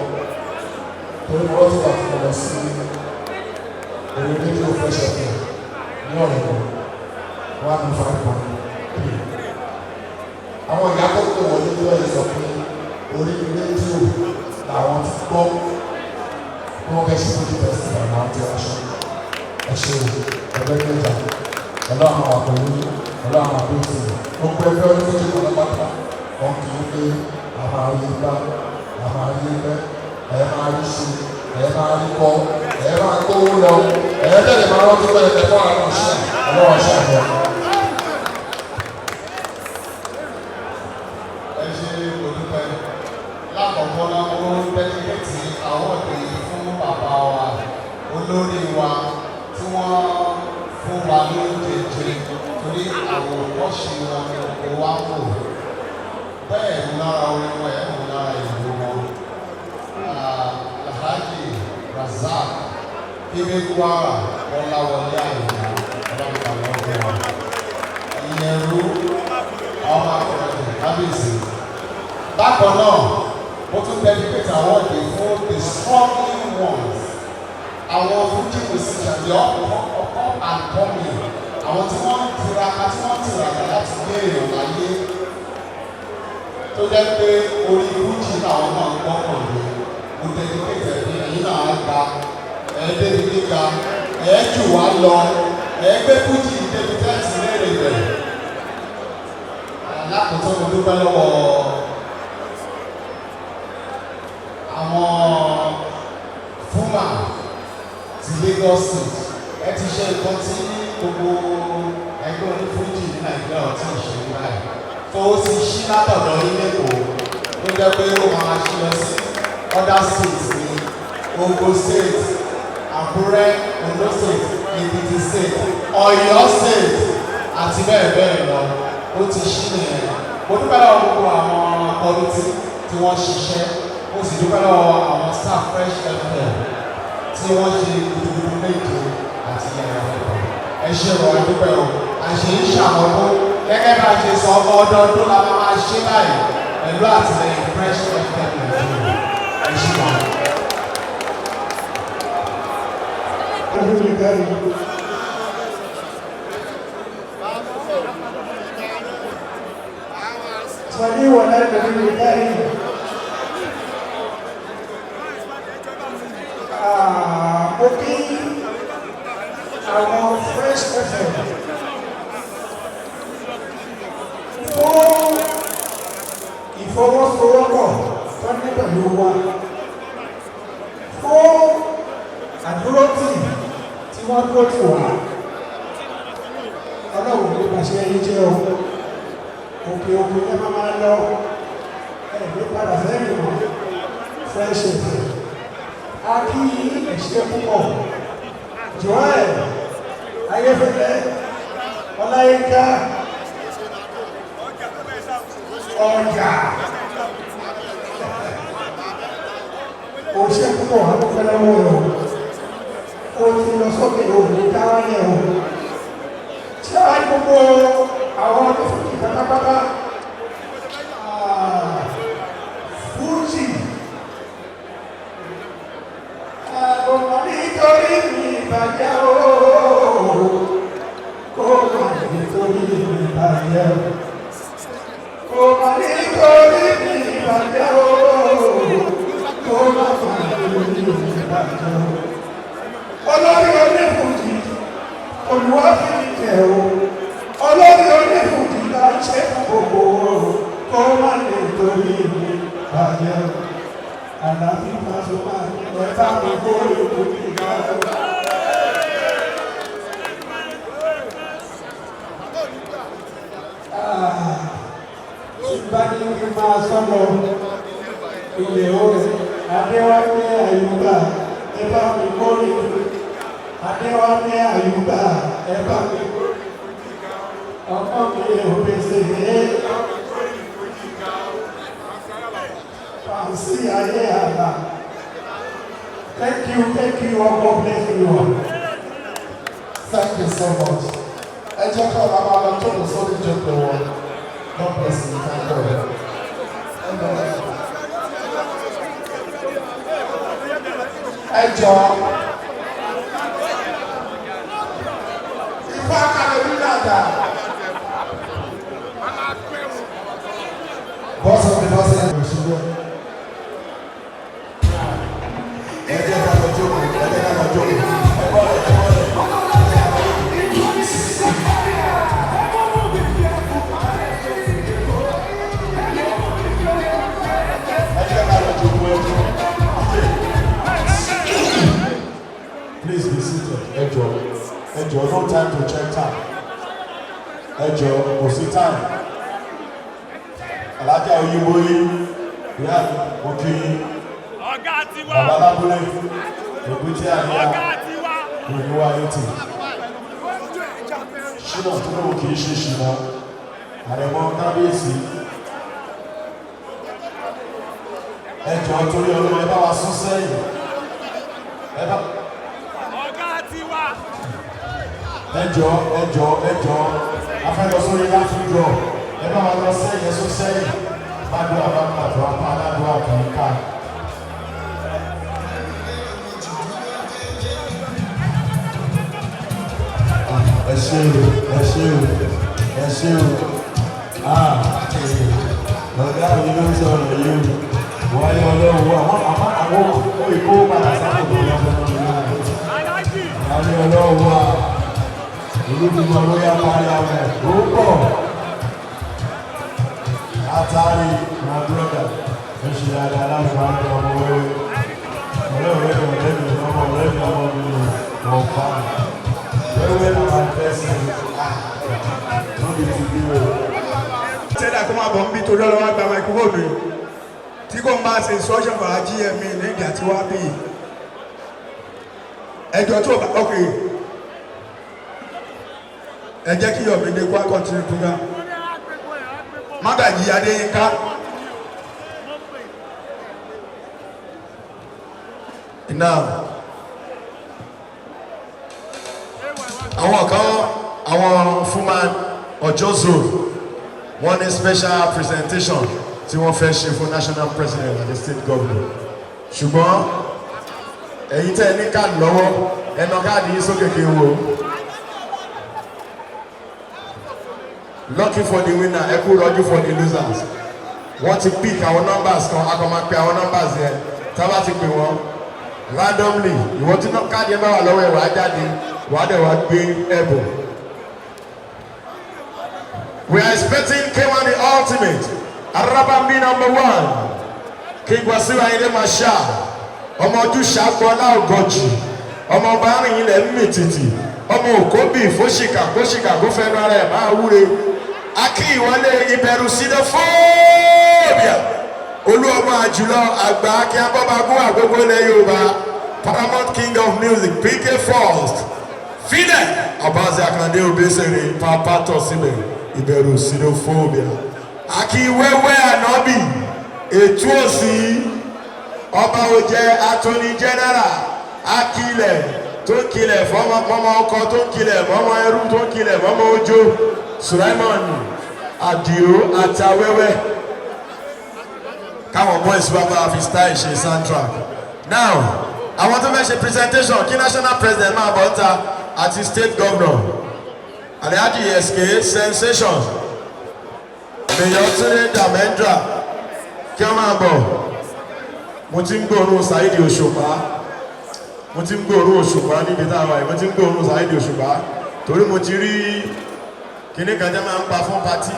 Torí wọ́n ti wà fún ọ sí orí rédíò fresh fm ní ọ̀rẹ́ wọn 105.3. Àwọn ìyá tó tó wọlé ní ọ̀rẹ́ sọ pé orí rédíò làwọn ti gbọ́ bí wọ́n fẹ́ ṣe Fuji festival náà ti aṣọ. Ẹ ṣe ẹgbẹ́ níjà ọlọ́run àwọn àpẹẹrẹ ọlọ́run àbẹ́sẹ̀ gbogbo ẹgbẹ́ oníṣẹ́ pátápátá wọn kì í pé a máa rí bá a máa rí bẹ́ ẹ máa rí ṣe ẹ máa rí kọ́ ẹ máa gbówó lọ ẹ tẹ̀lé máa rántí pé ẹ fọ́ àwọn ọ̀ṣẹ́ ọlọ́run ṣe àjọ. Ẹ ṣe olùpẹ̀ lákọ̀ọ́kọ́ náà ó dẹ́kíkẹ́tì àwọn òde fún bàbá wa olórí wa tí wọ́n fún wa lóúnjẹ jẹ torí àwọn ọ̀ṣì wọn ni kò wá wò bẹ́ẹ̀ ń lára orin wọn ẹ̀ ń lára ìlú wọn. Alhaji Razak Kilarigbo Ọláwọlé Ayinla ọlọ́mọdé ọlọ́mọdé wọn. Ìyẹ̀rú ọmọ akọ̀rọ̀dẹ̀ kábíyèsí. Bákan náà, mo tún dedicate awọ́ọ̀dì fún the struggling ones. Àwọn Fuji musicians the up and coming. Àwọn tí wọ́n tiraka láti gbé èèyàn láyé. Tó jẹ́ pé orí Fuji làwọn náà gbọ́kàn lé. Mo dedicate ẹ̀bí ẹ̀yìn náà gba ẹ̀ẹ́dẹ́gbẹ̀ gíga ẹ̀ẹ́jù wá lọ ẹ̀ẹ́gbẹ́ Fuji débi tẹ́tì lérè rẹ̀. Lákòótọ́ mo dúpẹ́ lọ́wọ́ àwọn fúnmà ti Lagos State. Ẹ ti ṣe nǹkan tí gbogbo ẹgbẹ́ oní Fuji ní Nàìjíríà ọ̀tí ìṣe báyìí. Tó o sì ṣí látọ̀dọ̀ yín lẹ́kọ̀ọ́ ló jẹ́ pé ó máa ṣí lọ sí other states ní Ogun State, Àkúrẹ́, Ondo State, Èkìtì State, Ọ̀yọ́ State àti bẹ́ẹ̀ bẹ́ẹ̀ lọ. Ó ti ṣí nìyẹn. Mo dúpẹ́ lọ́wọ́ gbogbo àwọn kọ́mítì tí wọ́n ṣiṣẹ́. Mo sì dúpẹ́ lọ́wọ́ àwọn staff Fresh FM tí wọ́n ṣe gudugudu méje àti yàrá ẹ̀kọ́. Ẹ ṣe rọ̀ ẹ dúpẹ́ o. Àṣẹ ń ṣàmọ́dún gẹ́gẹ́ bá a ṣe sọ ọmọ ọdọọdún la máa ṣe báyìí pẹ̀lú àtìlẹyìn Fresh FM Nàìjíríà. Ẹ ṣe wà. Swali wala nabii Ibrahim. Mo kí àwọn Fresh FM ìfọwọ́sowọ́pọ̀ tó ní pẹ̀lú wa fún àdúrótì tí wọ́n dúró tì wá ọlọ́run ní pàṣẹ yìí jẹ́ o òkè òkè ẹ máa lọ ẹ̀mí padà sẹ́yìn mọ́ friendship a kí ẹ̀ṣẹ́ púpọ̀ joel ayéfẹ́lẹ́ ọláyínká ọjà òṣè púpọ̀ àkọ́kọ́lẹ́wọ́ rẹ̀ o ti lọ sókè òní dáwálẹ̀ o tí a gbogbo àwọn ọdún pátápátá Fuji ọmọ nítorí mi ìbàjẹ́ o kó má nítorí mi ìbàjẹ́ o kó má nítorí mi ìbàjẹ́ o kó má nítorí mi ìbàjẹ́ o olórí onífújì olùwàfíìkẹ́ o olórí onífújì náà ṣe gbogbo kó má nítorí mi ìbàjẹ́ o àlàáfíà Pasuma ẹ̀fà gbogbo ìfújì náà. Ìbáni kí máa sọ́nà ilẹ̀ orin Adéwálé Ayuba ẹ̀bá mi kórè Adéwálé Ayuba ẹ̀bá mi kórè ọkọ mi Obesere Pàǹsí ayé àlà. Thank you, God bless you all. Thank you so much. Ẹ jẹ́ ká ọ̀la máa lọ tó lọ sórí ìjọba wọn. God bless you, thank God. Ẹ jọ Ifá Akademi dàda. Bọ́sọ̀ bí bọ́sẹ̀ ẹ̀ ṣubú. Ẹ jẹ́ ká lọ jókòó, ẹ jẹ́ ká lọ jókòó. Ẹ bọ́lẹ̀, ẹ bọ́lẹ̀. Please be seated. Ẹ jọ̀ọ́, no time to check time. Ẹ jọ̀ọ́, kò sí time. Alájà Oyinbo yìí, ìyá òkè bàbá lábúlé, èbúté àríyá, òyìnbó ayétì. Ṣínà tó lóun kì í ṣe ṣìnà, àrẹ̀mọ kábíyèsí. Ẹ jọ̀ọ́ torí Ọlọ́run ẹ bá wa sún sẹ́yìn. Ẹ jọ̀ọ́, a fẹ́ lọ sórí láfíjọ, ẹ bá wa lọ sẹ́yìn ẹ̀sùn sẹ́yìn, má dùn àbámàdùn apá aládùn àkànká. Ẹ ṣé o, ọ̀gá mi ló ń sọ̀rọ̀ yìí o, wáyé ọlọ́run àwọn ìkó padà sáà tó lọ́wọ́ wáyé ọlọ́run wà. Olúdùmọ̀ lóyá parí àwọn ó pọ̀. Atari, my brother, ẹ ṣe dáadáa láti máa ń tọ ọmọ wẹ́wẹ́. Ọ̀rẹ́ mi ọmọ mi ọ̀pá. Wẹ́wẹ́ náà máa fẹ́ sí i. Lóbi ti bí o. Tẹ́lá kó máa bọ̀ ń bí torí ọlọ́wọ́ gba máikrófóònù yìí. Tí kò máa ṣe instruction for GMA ní ìgbà tí wàá bí. Ẹjọ́ tó bá ok. Ẹ jẹ́ kí Yọ̀mídé kó continue program. Mágàjí Adéyínká. Now, àwọn Fuman Ojozo wọ́n ní special presentation tí wọ́n fẹ́ ṣe fún national president and the state government. Ṣùgbọ́n èyí tẹ́ ní káàdì lọ́wọ́ ẹnà káàdì yìí sókè kí n wò. Lucky for the winner, ẹ kú rọ́jú for the losers. Wọ́n ti pick àwọn numbers kan, a kàn máa pe àwọn numbers yẹn. Tá bá ti pè wọ́n randomly, ìwọ́n tí káàdì ẹ bá wà lọ́wọ́ ẹ̀ wá jáde, wà á dẹ̀ wá gbé ẹ̀bùn. We are expecting K1 the ultimate, Arabambi #1 King Wasiu Ayinde Marshal ọmọ ojú ṣàgbọ́lá ọgọ́jì ọmọ ọba arìn ilẹ̀ mìtìtì ọmọ òkóbì fóṣìkà kóṣìkà kó fẹnu ara ẹ̀ máa wúre akí ìwọlé ìbẹ̀rù sídẹ́fóòbíà olú ọmọ àjùlọ àgbà akí abọ́bagún àgbógbó ilẹ̀ Yorùbá Paramount King of Music PK First Fidel Abazi Akande Obesere Papa Tosibe ìbẹ̀rù sídẹ́fóòbíà akí wẹ́wẹ́ ànábì ètú òsì ọba òjẹ attorney general akilẹ̀ tó ń kilẹ̀ fọmọ ọkọ tó ń kilẹ̀ mọ́mọ ẹrú tó ń kilẹ̀ mọ́mọ ojo Sulaimon Adio Atawẹ́wẹ́ káwọn boys bá bá fi style ṣe soundtrack now àwọn tó fẹ́ ṣe presentation kí national president máa bọ̀ ta àti state governor Alhaji SK sensation Mayor Tunde Damendra kí wọ́n máa bọ̀ mo ti ń gbóòórùn Saidi Osupa mo ti ń gbóòórùn Osupa níbi táwa yìí mo ti ń gbóòórùn Saidi Osupa torí mo ti rí kíní kan jẹ́ máa ń pa fún pati.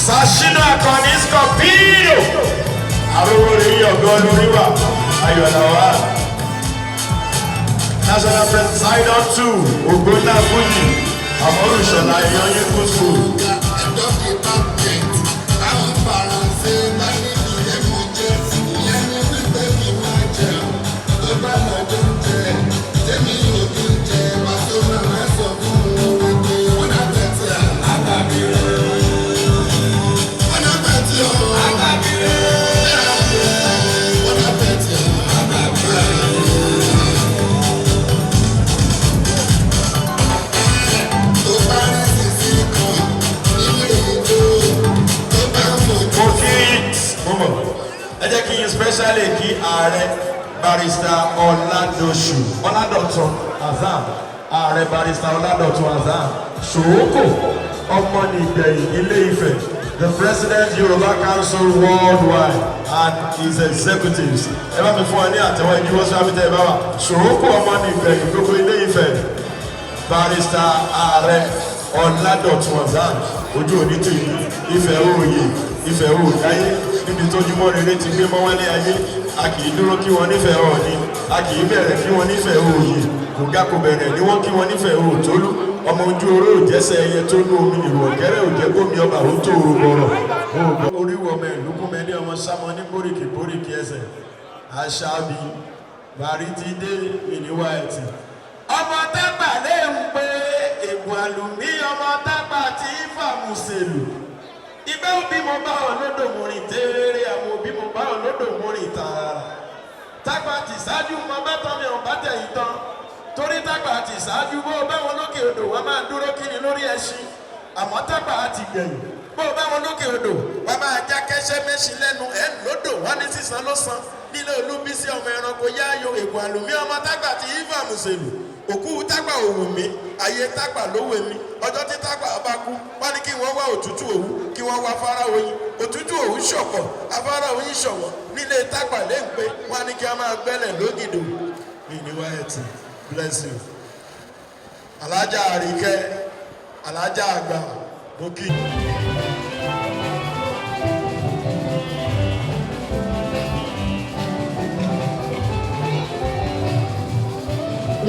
Sashina Akoni Scorpio àbúrò rẹ̀ yí ọ̀gọ́ lórí wa Ayọ̀láwà national president Sidon 2 Ogbonna Fuji Àmọ́rù Ìṣọ̀lá Ìyọ́yìn Kú School. Especially kí ààrẹ barrister Ọládọ̀tun Azam ààrẹ barrister Ọládọ̀tun Azam Ṣòwòkò ọmọnìgbẹ̀yìn Ilé-Ifẹ̀ the president Yoruba Council worldwide and his executives ẹ bá mi fún wa ní àtẹ̀wọ́ ìjúwọ́ sí àbítẹ̀ ẹ bá wa Ṣòwòkò ọmọnìgbẹ̀yìn gbogbo Ilé-Ifẹ̀ barrister ààrẹ Ọládọ̀tun Azam ojú òní tì Ifẹ̀ òòyè Ifẹ̀ òòdáyé níbi tójúmọ́ rere ti gbé mọ́wálé ayé a kì í dúró kí wọ́n nífẹ̀ẹ́ Ọọ̀ni a kì í bẹ̀rẹ̀ kí wọ́n nífẹ̀ẹ́ Òòyè kò ga kò bẹ̀rẹ̀ ní wọ́n kí wọ́n nífẹ̀ẹ́ Òòtólú ọmọ ojú oró òjẹ́sẹ̀ ẹyẹ tó ní omi ìrù ọ̀gẹ́rẹ́ òjẹ́ gómi ọba ó tó oró bọ̀rọ̀ oríwọ̀ ọmọ ìlúkúmẹ́lẹ́ ọmọ sámọ ní bóríkì bóríkì ẹsẹ̀ aṣáábì bàrí ti dé ìníwá ẹ̀tì. ọmọ tápà lè ń pe ègbò àlùmí ọmọ tápà tí fàmùsèlù ibẹ̀ òbí mo bá olódò mo rìn tẹ́rẹ́rẹ́ àwọn òbí mo bá olódò mo rìn tààrà tápà tì ṣáájú mo bá tọ́ mi ò bá tẹ̀ yìí tán torí tápà tì ṣáájú bó o bá wọn lókè odò wọn máa dúró kíni lórí ẹṣin àmọ́ tápà ti gbẹ̀yìn bó o bá wọn lókè odò wọn máa já kẹ́sẹ́ mẹ́sìn lẹ́nu ẹ̀ lódò wọn ní sísan ló san nílé Olúbísí ọmọ ẹranko yáyò ègbò àlùmí ọmọ tápà ti yífà mùsèlù òkú tápà òwò mi ayé tápà lówó mi ọjọ́ tí tápà bá kú wọ́n ní kí wọ́n wá òtútù òwú kí wọ́n wá afárá oyin òtútù òwú ṣọ̀pọ̀ afárá oyin ṣọ̀wọ́ nílé tápà léǹpé wọ́n ní kí a máa gbẹ́lẹ̀ lógìdò ìníwá ẹ̀tì bless you alájà àríkẹ́ alájà àgbà lókì.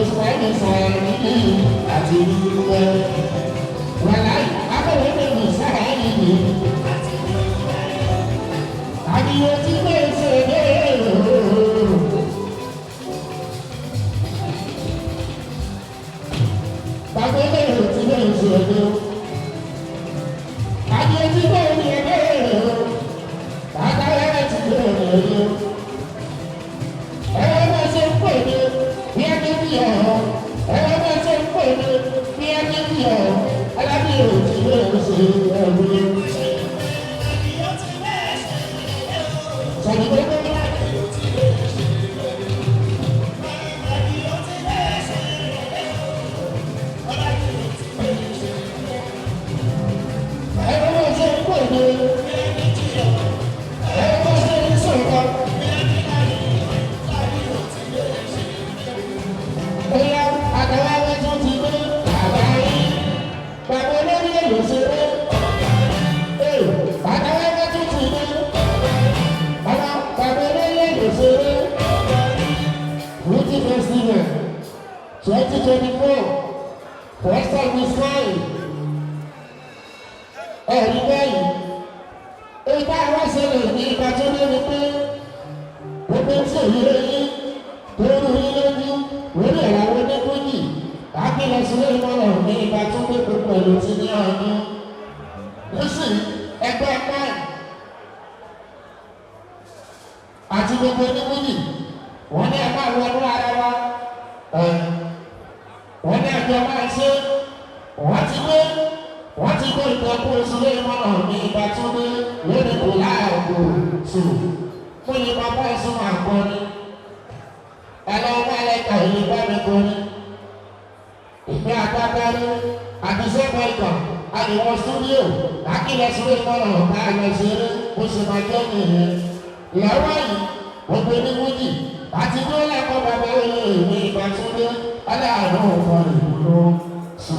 Ìfọ̀yín fọ̀yín àti ìwé. Wàlá abẹ́rẹ́ bẹ̀rù sára ìlú. Àdìyẹ tí kò ṣe dé o. Bàbá bẹ̀rù tí kò ṣe dé o. Àdìyẹ tí kò ṣe dé o. Bàbá bẹ̀rù tí kò ṣe dé o. Ẹ̀rọ bá ṣe ń pè ní bí a ní bí ọ̀rọ̀. Ẹ̀rọ bá ṣe ń pè ní bí a ní bí ọ̀rọ̀. Alábìyẹ tí kò ṣe ẹ̀rù. Bóyá Adewale tún ti 2024 first time is mine. Ẹ̀rí báyìí ìgbà wá ṣẹlẹ̀ ní ìgbà tó lé ní pé gbogbo tí èyí lẹ́yìn tó rú yín lójú lórí ẹ̀rọ onígbòjì àkílẹ̀ sílé ìmọ̀ràn ní ìgbà tó gbé gbogbo èlò ti ní ọdún. Nísìnyí ẹgbẹ́ náà àti gbogbo onígbòjì wọ́n ní ẹ̀ka wọnú ara wa wọ́n ní ẹjọ́ máa ṣe wọ́n ti gbé ìtọ́kùn ìṣúlé ìmọ̀ràn ní ìgbà tó dé lórí kò láàbò tù fún yìí bàbá ìṣúná àkọni ẹlẹ́wọ̀n Malaika ìlú bá mi kọni ìpín àgbàgbárí àti sẹ́kọ̀ọ́ ìtàn àdìwọ̀n stúdíò àkílẹ̀ sílé ìmọ̀ràn ọ̀gá àgbẹ̀ṣeré ó sì máa jẹ́ nìyẹn ìyàwó yìí gbogbo oníwújì àti bí ó lẹ́kọ̀ọ́ bàbá ìlú ìgbà tó dé aláàánú ọ̀gbọ̀n ìlú so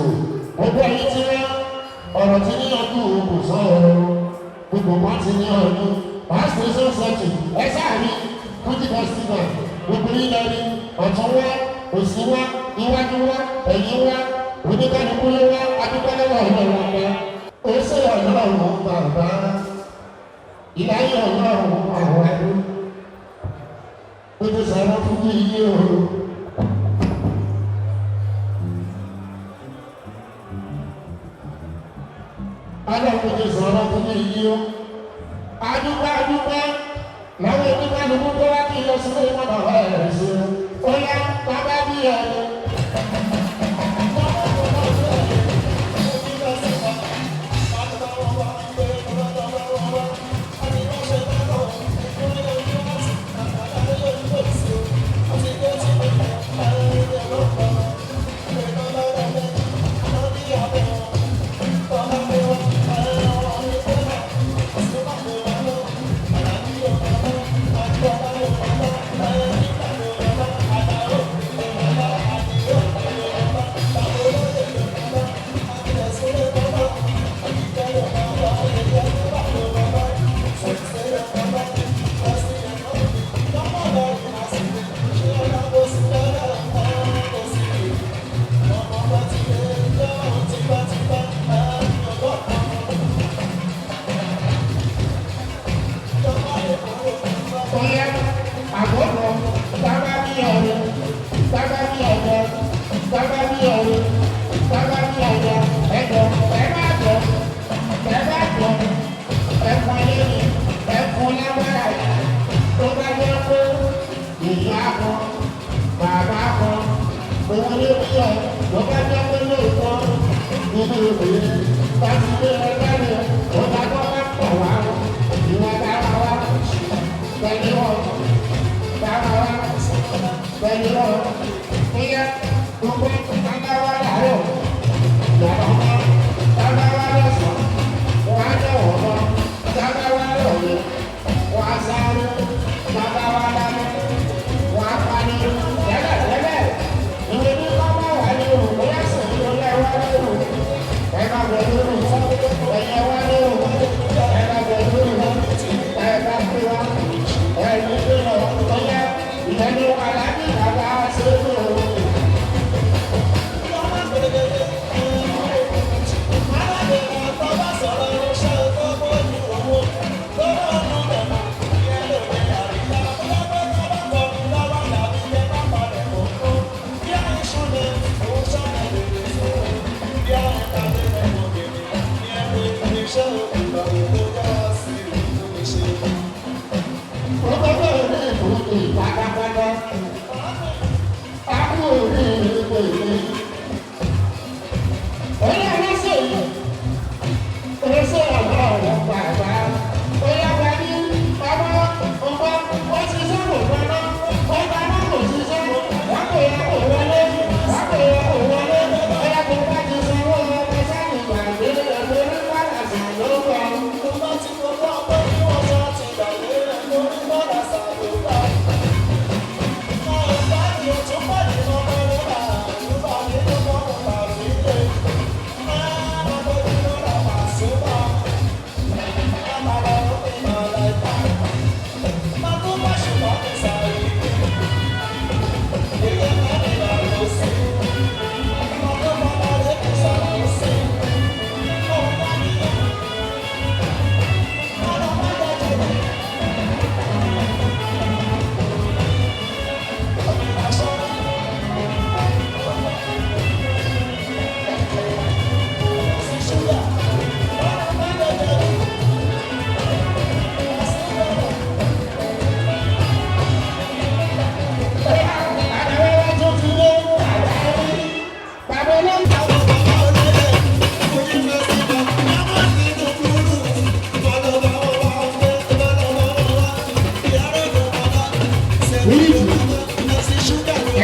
gbogbo ẹ̀yìn tí wọ́n ọ̀rọ̀ tí ní ọdún kò sọ ọ̀rọ̀ gbogbo wọn ti ní ọdún one station search ẹ sáàrí Fuji festival gbogbo ilẹ̀ ní ọ̀tún wá òsì wá iwájú wá ẹ̀yìn wá oníkanukú ló wá adúgbòlówó ọlọ́run ọmọ ó ṣe ọlọ́run bàbá ìdáyé ọlọ́run àwọn ẹdún ó ti sọ̀rọ̀ Fuji yìí o. Ọlọ́run ti sọ̀rọ̀ fún mi yìí o. Adúpẹ́ lọ́wọ́ ìdúpẹ́ ló mú tó wá kí lọ sílé ìmọ̀nà ọ̀rẹ́ ṣe. Ó yá bàbá bí ẹni.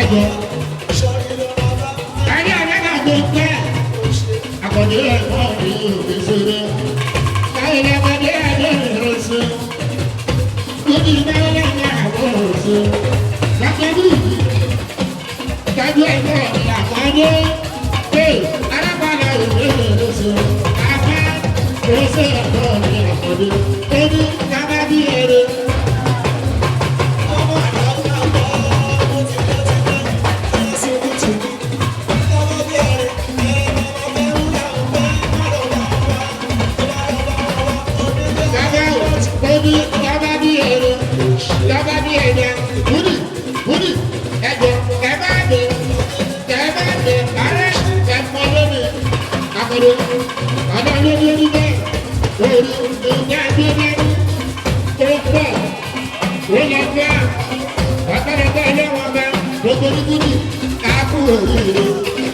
ẹ̀jọ̀. Ayé àgbẹ̀dà tó pẹ́. Àkọ́dé ẹ̀fọ́ mi ò fi ṣeré. Ayé àgbẹ̀dẹ ẹ̀dẹ̀ rẹ̀ ṣe. Lójú ìbáwọ̀ lẹ́yìn àwọn òṣè. Lákẹ́bí ìtọ́jú ẹ̀fọ́ mi àkọ́dé. Pé alábàárà ìwé rẹ̀ ṣe. Afẹ́ òṣè ẹ̀fọ́ mi àkọ́dé. Ó ní kábà bí eré.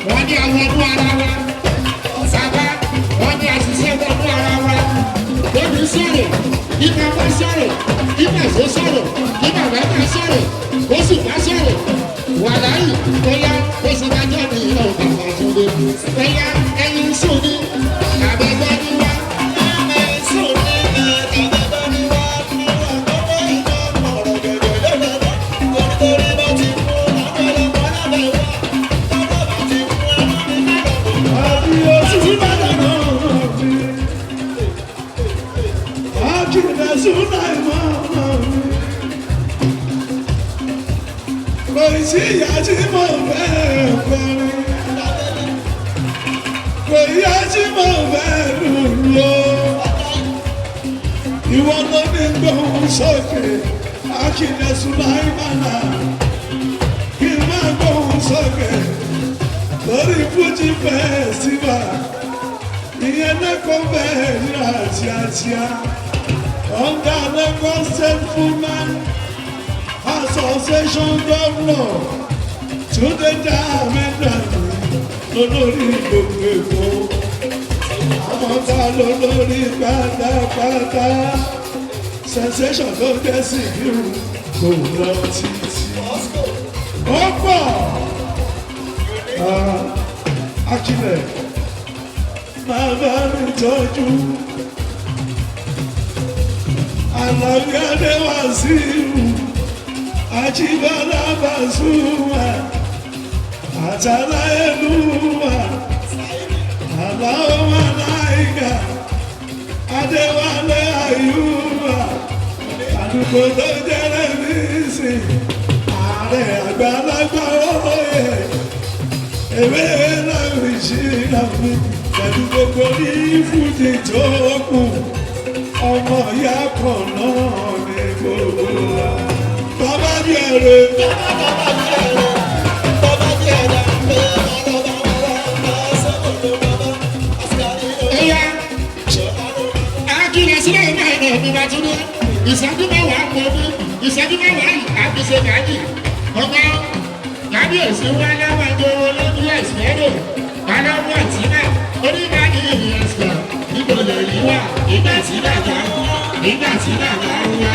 Wọ́n ní àwọn ọdún ara wa, sábà wọ́n ní àṣìṣe ọdún ara wa. Lóbi sọ̀rọ̀, kí bàbá sọ̀rọ̀, kí bàbá sọ̀rọ̀, kí bàbá bá sọ̀rọ̀, ó sì bá sọ̀rọ̀. Wàláyì bóyá ó sì bá jẹ́ mi ìlú bàbá tó dé. Bóyá ẹyin sùn ní àbẹ̀gbẹ́ ní wá. Ẹyin sùn ní àbẹ̀gbẹ́ ní wá. Torí bá ti mú ọ̀pọ̀lọpọ̀ lábẹ́ wá. Kò sí ìyá tí mo fẹ́ kọrin, kò yá tí mo fẹ́ lùlọ. Ìwọ ló ní gbóhùn sókè, Akíndé Sùláìmánà, kí n má gbóhùn sókè lórí Fuji festival. Ìyẹn lẹ́kọ̀ọ́ bẹ́ẹ̀ ní àtíátíá. Under Lagos State Women Association Governor Túndé Menta lólórí gbogbo Èkó. Àwọn ta lólórí pátápátá. Sensation ló dé sí ìlú kò lọ títí. Ó pọ̀ Akíndé máa bá mi tọ́jú. Àlàbí Adéwàsíù, Àjíbọ́lá Pasuma, Àtàláyélúwà, Àlàó Malaika, Adewale Ayuba, àdúgbò tó jẹ́rẹ̀ nísì, ààrẹ àgbàlagbà òye, èwe láwùí ṣìnà mi, pẹ̀lú gbogbo ní Fuji tó kù. Ọmọ ìyá kan náà ní gbogbo wa. Bàbá bí ẹ̀rọ. Bàbá bí ẹ̀rọ. Ẹ̀yà Akíndé sílẹ̀ ìgbà ẹ̀rọ ìgbà tó dé. Ìṣẹ́jú mẹ́wàá pọ̀ ní ìṣẹ́jú mẹ́wàá yìí àbíṣe gàdí. Ọba kábíyèsí wá láwọn ẹjọ́ olójú ẹ̀sìn ẹ̀rọ. Aláwọ̀ àtìmá onígbàdí ìrìnsà. Níbo lè rí wà nígbà tí bàbá wá.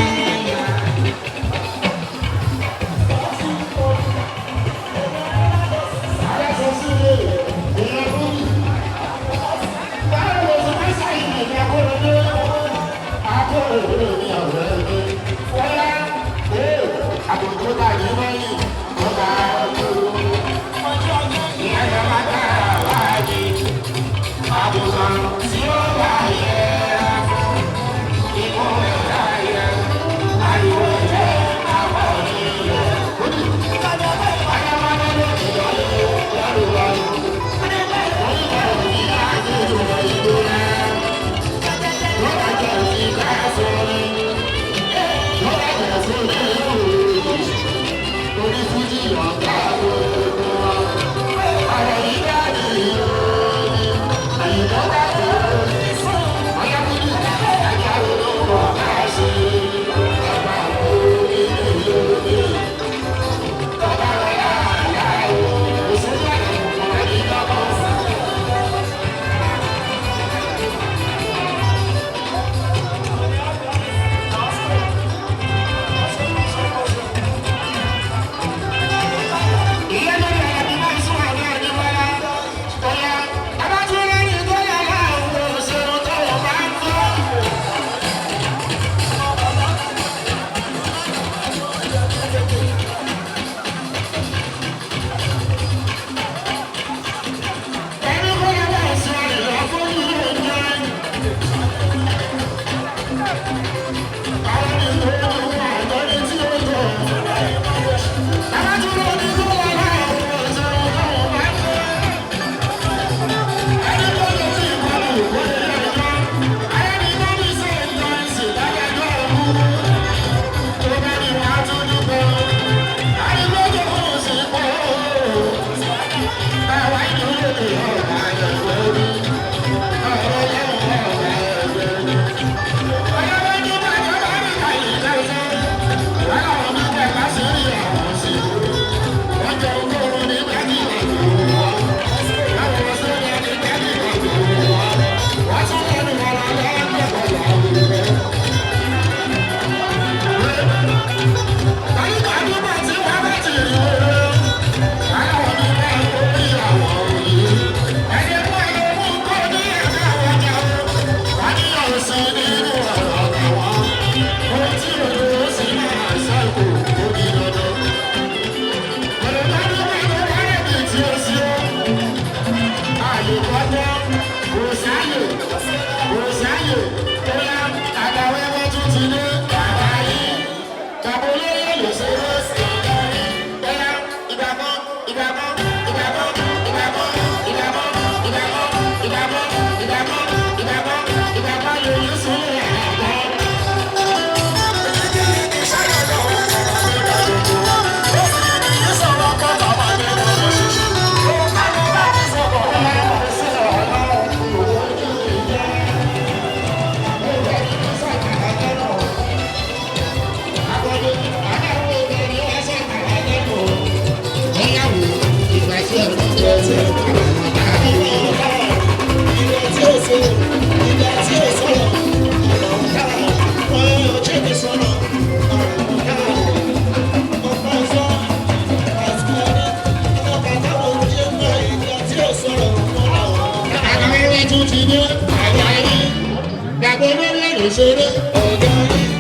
òṣèré ọ̀gá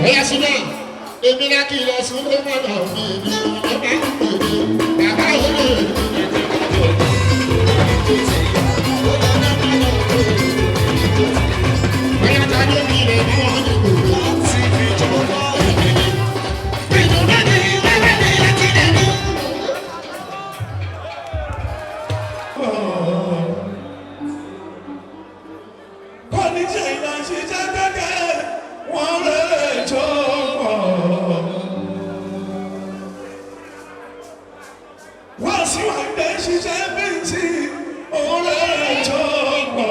ẹ̀yà sílẹ̀ èmi náà kì í lọ sí ilé mọ́nà mi ní ọba ìpèdè bàbá òde bóyá ta ló bí ilẹ̀ ní wọn ní gbogbo tí fi jọba ìpèdè ìjọba ní bàbá mi láti dẹ̀mí. Kọ́ni ṣe ìlànṣiṣẹ́ kẹ́kẹ́ wọ́n lè jọ pọ̀. Wọ́n sì wá gbé ṣiṣẹ́ bíi ti òun lè jọ pọ̀.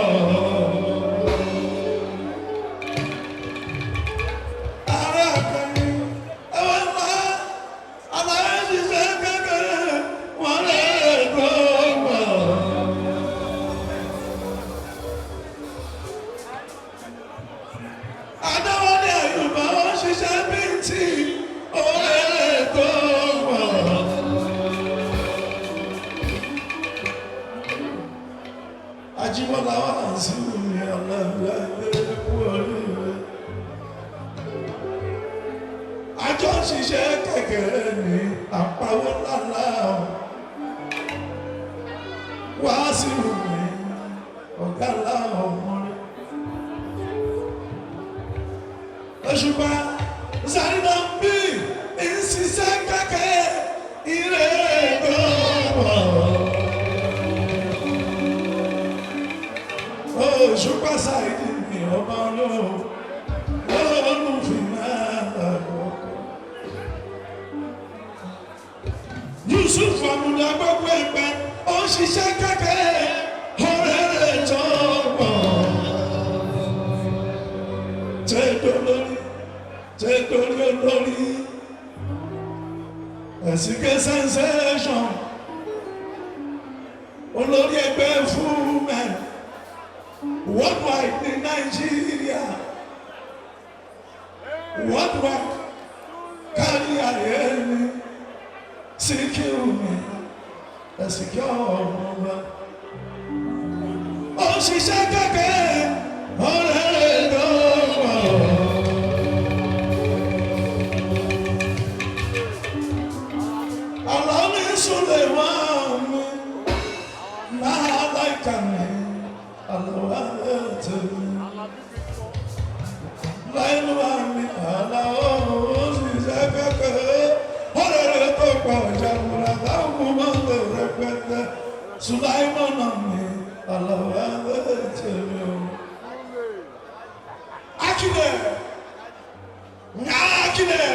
Ààrẹ àkànní ẹ̀wọ̀n ńlá aláṣiṣẹ́ kẹ́kẹ́ wọ́n lè jọ pọ̀. Adewale Ayuba wọ́n ṣiṣẹ́ bíi ti òrèrè tó wọ̀. Ajíbọ́lá wà sí mi ọ̀làbíà ẹ̀kú oríire. Àjọ ṣiṣẹ́ kékeré ní àpawọ́ lálá. Wá sí mi ọ̀gá láwọn ọmọ rẹ̀. Osupa Zarina bí ìṣiṣẹ́ kẹ́kẹ́ ire gbọ́wọ́. Osupa Saidi ni ọba olóòrùn fi máa dàgbọ́. Yusuf Amuda gbogbo ẹgbẹ́ ó ṣiṣẹ́ kẹ́kẹ́ ọ̀rẹ́rẹ́ jọ̀wọ́. Tẹ́tọ́rí olórí ẹ̀sìnkẹ́ sensation olórí ẹgbẹ́ fúnmẹ̀ worldwide ní Nàìjíríà worldwide kárí ayé ní síkírù ní ẹ̀sìnkẹ́ ọ̀rọ̀ ó ṣiṣẹ́ kẹ́kẹ́ ọ̀rẹ́ lọ́wọ́. Suleiman Malaika ni Adewale tèmi láìlúwa ni aláwọ̀ òṣìṣẹ́ kẹ́kẹ́ ọ̀rẹ́rẹ́ tó pọ̀ jàmùrà táwọn mọ́tò rẹpẹtẹ Suleiman ni Adewale tèmi o. Akílẹ̀ Akílẹ̀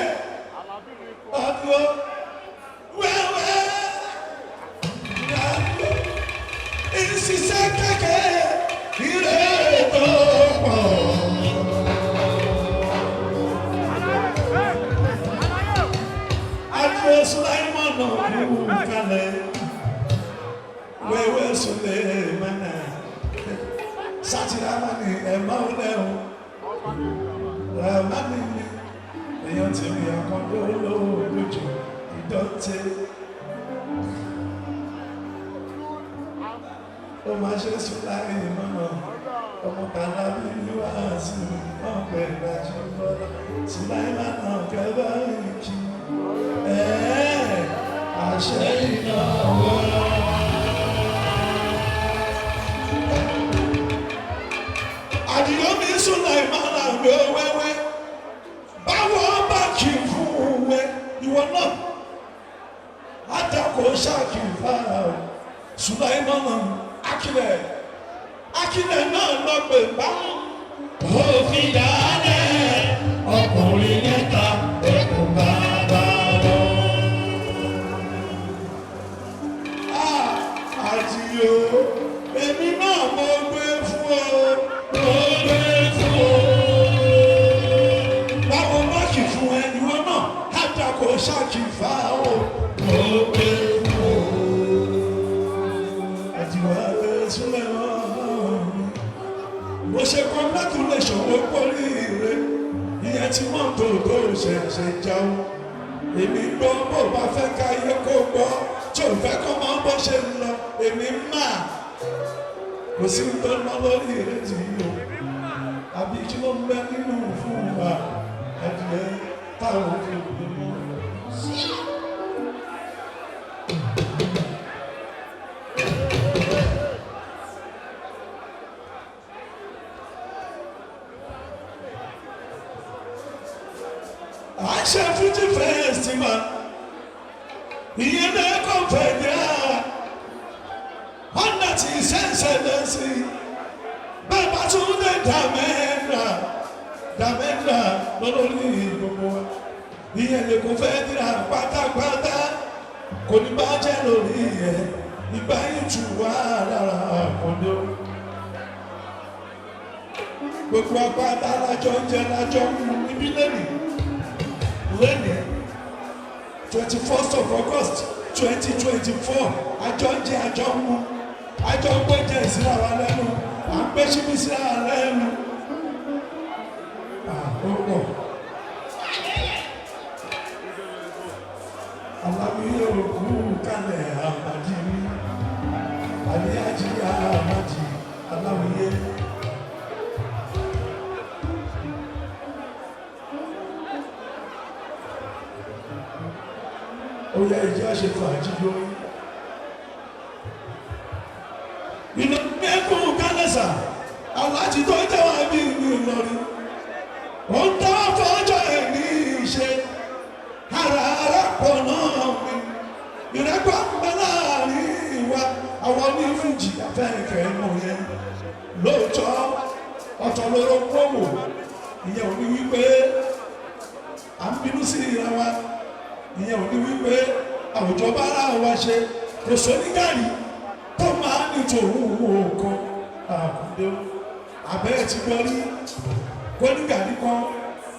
Adúlọ́ wẹ́wẹ́. Ìṣiṣẹ́ kẹ́kẹ́ ire tó pọ̀. Adúlọ́ Sulaimana kú kalẹ̀, wẹ́wẹ́ Sulemana. Sátìrámánì ẹ̀má olẹ́hùn, Ramani ni èèyàn ti rí àkọ́dọ́ olówó lójú ìdọ́tẹ́. Ó máa ṣe Sulaimana ọmọ kàlábí wá sí ọ̀pẹ̀ ìdájọ́ bọ́lá Sulaimana kẹfà ìkí àṣẹ ìnáwó. Àdìyó mi Sulaimana gbé wẹ́wẹ́ báwo bá kì í fún wẹ ìwọ náà àdàkọ ṣáàkì fáà Sulaimana Akílẹ̀ náà lọ pè bá òfin dáadẹ́ ọkùnrin mẹ́ta ẹkùn bàbá lọ. Àdìyó èmi náà mo gbé fún ọ, mo gbé fún ọ. Báwo má kì fún ẹni wọn náà àdàkọ ṣáàkì fáà ó mo gbé fún ọ. Adewale Suleiman mo ṣe congratulation ó pọ́lí rẹ̀ ìyẹn tí wọ́n tó ṣẹ̀ṣẹ̀ jáwó èmi gbọ́ bó bá fẹ́ ká yẹ kó gbọ́ tó fẹ́ kọ́ máa bọ́ ṣe ń lọ èmi mà kò sí tó ná lórí ìrètí yìí o àbí kí ló ń bẹ nínú fún wa ẹdìyẹ táwọn fi òbí mú. àṣẹ Fuji festival ìyẹn náà kò fẹ́ dẹ́ ọ̀nà tí sẹ́nsẹ̀ lọ sí bàbá tún lè dàmẹ́dà lórí gbogbo wa ìyẹn lè kó fẹ́ dira pátápátá kò ní bá jẹ́ lórí ẹ̀ ìgbà yìí tù wá lára àkọ́ndé o gbogbo apáta lájọ ń jẹ lájọ ń mú níbí lẹ́nìí 21st of August 2024 àjọ ń jẹ àjọ ń mú àjọ ń gbé jẹ ìsìlá wa lẹ́nu à ń gbé síbi sílá wa lẹ́nu àkókò aláwíyé òkú kalẹ̀ àmàdí àníyájí àmàdí aláwíyé. ó yẹ ìjẹ́ ṣe fàájì lórí. Ìlú mẹ́kùn kálẹ̀sà, aláàjì tó tẹ́wà bí ìlú Ìlọrin. Ó ń tẹ́wà fọ́jọ́ ẹ̀ ní ìṣe, ara pọ̀ náà mi. Ìrẹ́pọ̀ ń bẹ láàrin wa, àwọn ní Fuji afẹ́fẹ́ mọ̀ yẹn. Lóòótọ́, ọ̀tọ̀ lóró kówò, ìyẹn ò ní wípé à ń bínú sí ìra wa. Ìyẹn ò ní wípé àwùjọ bá ara wa ṣe kò sóní gàrí tó máa ní tòun kan àkùdé abẹ́rẹ́ ti gbọ́ rí kó ní gàrí kan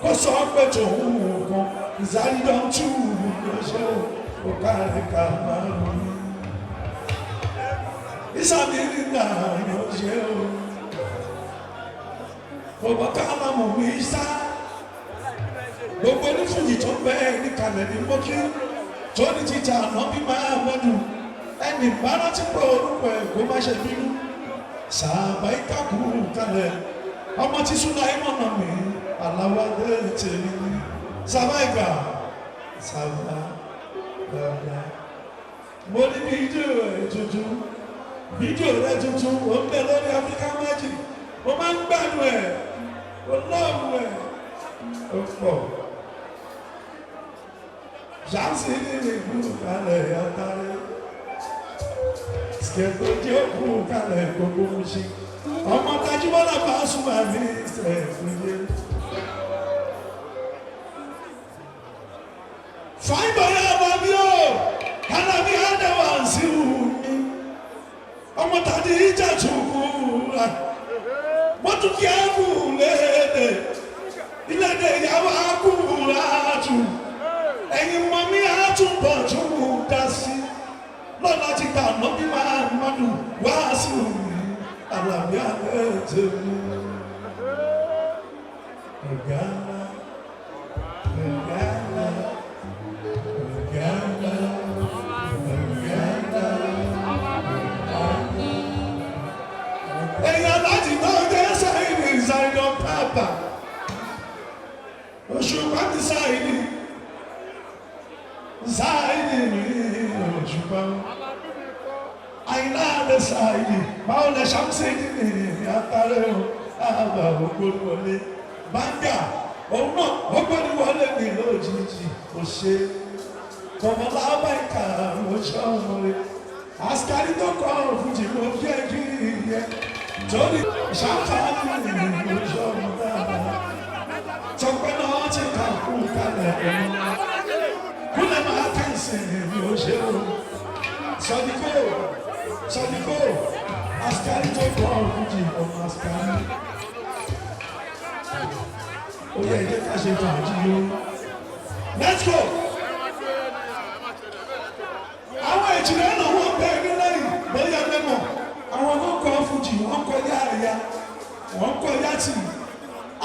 kó sọ pé tòun kan ìsáyídọ́ntù lọ́sọ̀ òkàlẹ́kà máa ń rí ìsàmì nínú àyàn ṣe o gbogbo ká máa mọ̀ mí sá. Gbogbo ní Fuji tó bẹ́ẹ̀ ní kalẹ̀ ní mọ́kí tó ní títà àná bí máa mọ́dù ẹni bára tí pọ̀ orúkọ ẹ̀ kó má ṣe bínú sàbà ìkàkù kalẹ̀ ọmọ tí súnà ìmọ̀nà mi aláwádé tèmi sàbà ìgbà sàbà gbàgbà. Mo ní fídíò rẹ̀ tuntun ó ń bẹ lórí Africa Magic mo máa ń gbádùn ẹ̀ ó lọ́ọ̀mù ẹ̀ ó pọ̀. Jansi ni ku kalẹ̀ atare, skẹ̀tọ̀ jẹ́ ku kalẹ̀ gbogbo musi. Ọmọ Tajúbọ́lá Pasuma mi sẹ̀fúnye. Fáìbọ̀yà Àlàbí o, Àlàbí Adéwà sí wùmí. Ọmọ tàbí ìjà tukú ra, wọ́n tún kí á kú léde. Ìlédè ìyàwó á kú ra tù. Ẹ̀yin mọ̀ mí àtúbọ̀ tún mú dá sí lọ́la ti gbà mọ́ bí máa mọ́dún wá sí òní Àlàbí àlẹ́tẹ̀ mú. Ọ̀gá ńlá, ọ̀gá ńlá, ọ̀gá ńlá, ọ̀gá ńlá. Ẹ̀yin aláàjì náà jẹ́ sáyìn ní ìsàlẹ̀ pápá. Òṣùpá ti sáyìn. Zaidi mi Osupa Ayinla de Zaidi báwo lẹ ṣàmùsí ní àtàrẹ o àbá ògbóniwọlé báńgà òun náà ògbóniwọlé ní lójijì kò ṣe kọmọlá báńkà lóṣọ ọmọlẹ àṣkárí tó kọ Fuji ló jẹ kí yẹ torí ṣàǹfààní ní lóṣọ ọmọlẹ tọpẹ náà ti kà kú kalẹ̀ ẹnu. Kúlẹ̀ máa ká ìsìnkú mi ò ṣe o. Sọdíkò, àṣkárí tó kọ́ Fuji ọmọ àṣkárí. Ó yẹ ìdí ká ṣe fàájì yó. Let's go! Àwọn ìjìnlẹ̀ náà wọ́n bẹ ní lẹ́yìn lóyè mẹ́mọ̀. Àwọn kan kọ́ Fuji, wọ́n kọ́ yá ẹ̀yà, wọ́n kọ́ yá tì.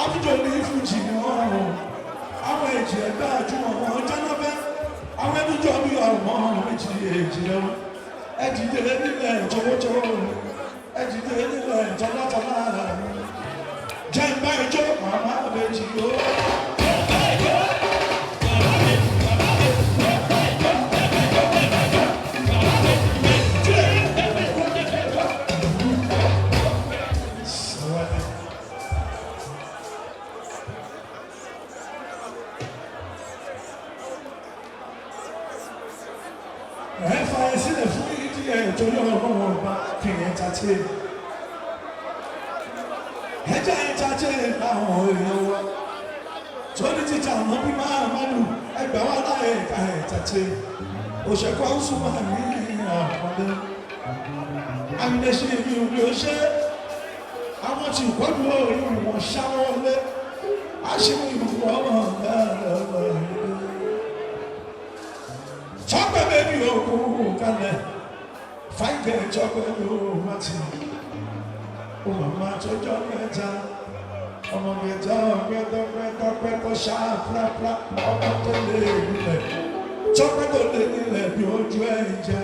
Ábùdó ní Fuji ni wọ́n rọ̀. Àwọn ìjìnlẹ̀ gbá àjùmọ̀ wọn jẹ́nà bẹ́ẹ̀. Àwọn ẹni jọ bí ọmọ méjì èjì lẹ́wọ̀n. Ẹ dìde nílẹ̀ jọ̀wọ́jọ̀wọ́. Ẹ dìde nílẹ̀ jọ̀látọ̀lá. jẹ́ ń bá ẹjọ́ màmá méjì ó. Sílẹ̀ fún ìdí ẹ̀ torí ọlọ́run ọba kì í ẹ̀ńtàtẹ́ ẹ̀jẹ̀ ẹ̀ńtàtẹ́ láwọn èèyàn wa torí títà àwọn bí máa lù ẹgbẹ́ wa láyé ẹ̀ka ẹ̀ńtàtẹ́ òṣèkọ́ Osupa ní àpọ́nlé àmìlẹ́sẹ̀ mi ò lè ṣe àwọn tí ìkọ́dù orí wọn ṣáwọ́ lé àṣírí ìwọ̀ ọmọ Chokwe baby oku kale Fanke chokwe yo mati O mama chojo meta Omo meta Kweto sha pra pra Omo to le nile Chokwe to le nile bi oju eja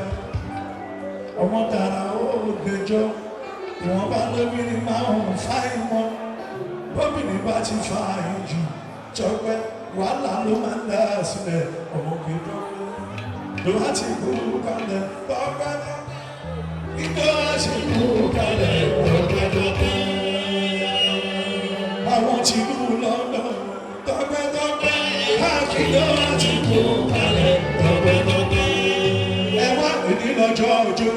Omo dara o dejo Iwon ba lobi ni ma on fa imo Bobi ni ba ti fa iju Chokwe wala lo ma da sile Omo kido Ìjọba ti kú kalẹ̀ tọ́pẹ́tọ́. Ìjọba ti kú kalẹ̀ tọ́pẹ́tọ́pẹ́. Àwọn ti kú London tọ́pẹ́tọ́pẹ́. Ìjọba ti kú kalẹ̀ tọ́pẹ́tọ́pẹ́. Ẹ wá ìdí lọ́jọ́ ọjọ́.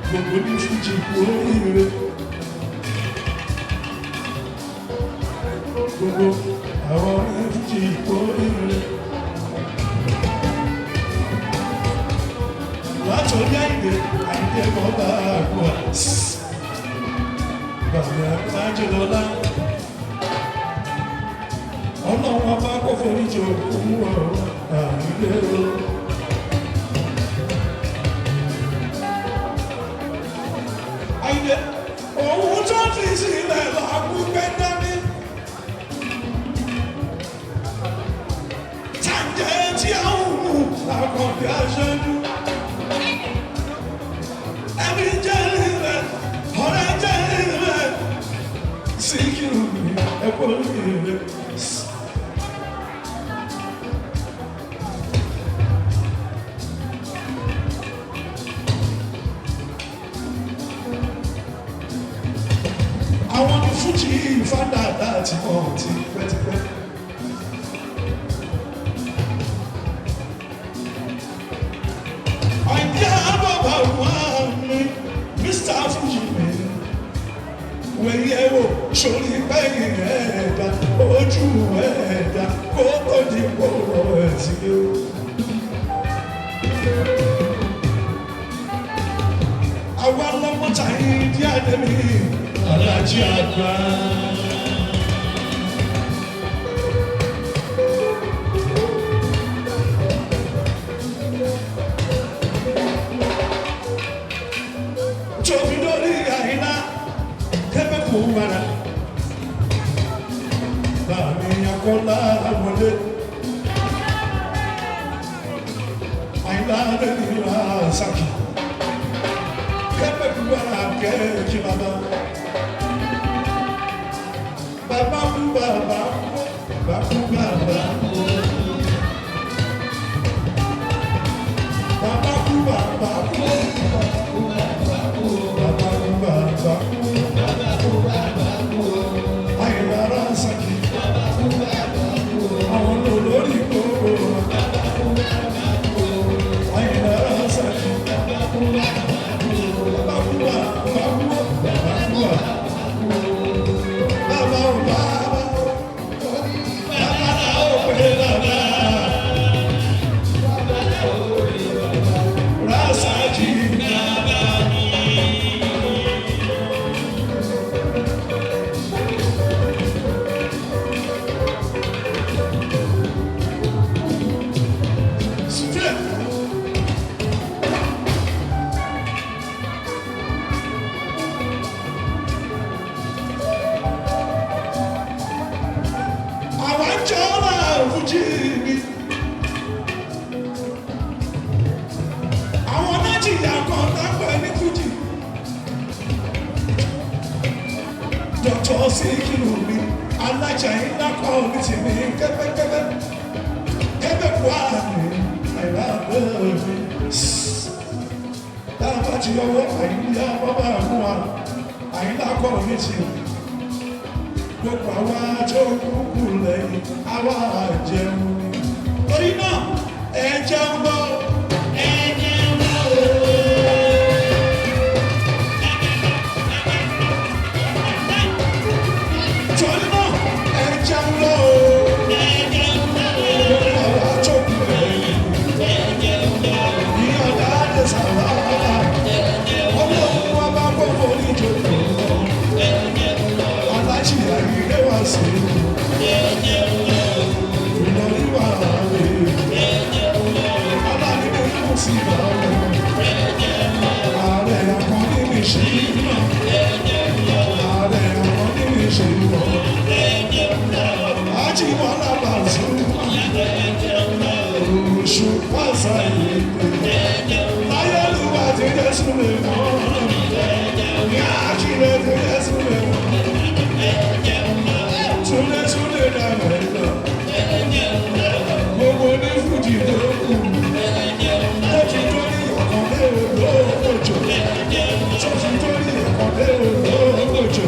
Gbogbo ní Fuji oríire. Gbogbo àwọn ní Fuji oríire. Látòrí àìdè bọ́bá àgbà. Bàbá Àjẹlọ́lá. Ọlọ́run ọba kò forí jọ òkú ọ̀rọ̀ àìdè o. Òun tó fi sílẹ̀ lọ́kùnkẹ́ dání. Tàǹjẹ́ tí a ń mú àkọ́bí aṣojú. Ẹbí jẹ́ lílẹ̀, ọ̀rẹ́ jẹ́ lílẹ̀. Síkírù mi, ẹ̀kọ́ lílẹ̀. Àwọn ní Fuji fada láti mọ̀ ti pẹ́tipẹ́. Àìdí àbàbà wà ní Mr. Fuji mi. Wẹ̀yẹ̀ wò sórí pẹ́yìn ẹ̀dá, ojú ẹ̀dá, kó tó di kóró ẹ̀sìn yóò. Àwa lọ́mọ tàyín díẹ̀ dẹ́mi. Alájí àgbà Ayinla lẹ́ni Rasaki. Kẹ́pẹ́ gbọ́dọ̀ kẹ́ẹ̀kì bàbá. Bàbá kú bàbá kú bàbá kú bàbá kú. Bàbá kú bàbá kú bàbá kú bàbá kú bàbá kú bàbá kú bàbá kú. Ayinla Rasaki. Bàbá kú bàbá kú. Àwọn olórí gbogbo. Bàbá kú bàbá kú. Ayinla Rasaki. Bàbá kú bàbá kú. Bàbá kú bàbá kú bàbá kú bàbá kú. Bàbá ò bàbá ò. Bàbá náà ò pè bàbá. Bàbá náà ò pè bàbá. Rasaki bàbá mi. Straight. Àwọn jọra Fuji ni. Àwọn Nàìjíríà kan dápẹ́ ní Fuji. Dr. Sikiru mi, alájà Ayinla kọ́ ní tèmi kẹ́pẹ́kẹ́pẹ́. Kẹ́pẹ́ kú àmì Ayinla bẹ́ẹ̀ mi. Dábàá ti yọwọ́ Ayinla bọ́bá mú wa. Ayinla kọ́ ní tèmi. Gbogbo àwa tó kúkú lẹ́yìn àwa jẹun ni. Torí náà ẹ jẹun lọ. Ẹ jẹun lọ. Torí náà ẹ jẹun lọ. Ẹ jẹun lọ. Gbogbo àwa tó kúkú lẹ́yìn. Ẹ jẹun lọ. Ìyọ̀dá àdé sàrà. Ọlọ́run wa bá gbogbo níjòkó. Ẹ jẹun lọ. Alájí Ayinla wá sí i. Ìlọrí wà lè. Aláàbí kò sí ìbáwọ̀. Ààrẹ àkọ́ní mi ṣe iná. Ààrẹ àkọ́ní mi ṣe iná. Ajíwọ́lá Pasuma. Oṣù pàṣẹ ìpè. Láyélúwà ti dé súnlẹ̀ mọ́. Ní àjílẹ̀ ti dé súnlẹ̀ mọ́. Súnlẹ̀ súnlẹ̀ dàbẹ̀ lọ. Gbogbo ní Fuji tó kù. Tó fi tó ní ọ̀kọ̀dé olóòjò. Tó fi tó ní ọ̀kọ̀dé olóòjò.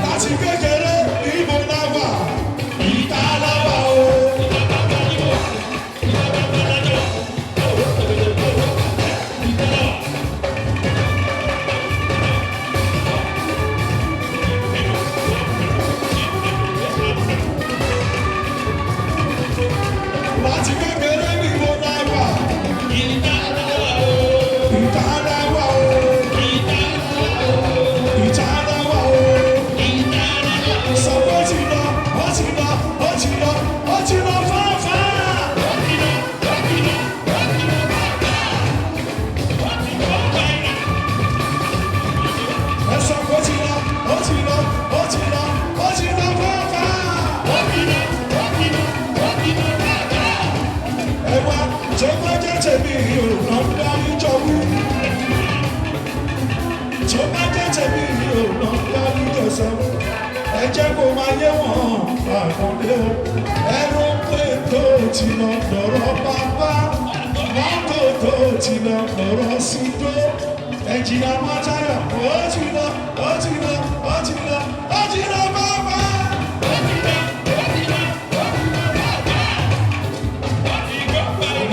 Láti kékeré ìbò láwà, ìta láwà o. Láti kékeré ìbò láwà, ìta láwà o. Ìta láwà o. Ìta láwà o. Sọ pé ó ti lọ, ó ti lọ, ó ti lọ, ó ti lọ fáfá. Ẹ sọ pé ó ti lọ, ó ti lọ, ó ti lọ, ó ti lọ fáfá. Ẹ wá tó bá jẹ́ tèmi ò ná dárí jọ wí. Tó bá jẹ́ tèmi ò ná dárí jọ sọ. Ẹ jẹ́ kó máa yé wọn àkàndé o. Ẹnu pé tó ti lọ lọ́rọ̀ bàbá. Mọ́tò tó ti lọ lọ́rọ̀ sídó. Ẹ̀jìnà mọ́tàyà ó ti lọ, ó ti lọ, ó ti lọ, ó ti lọ bàbá.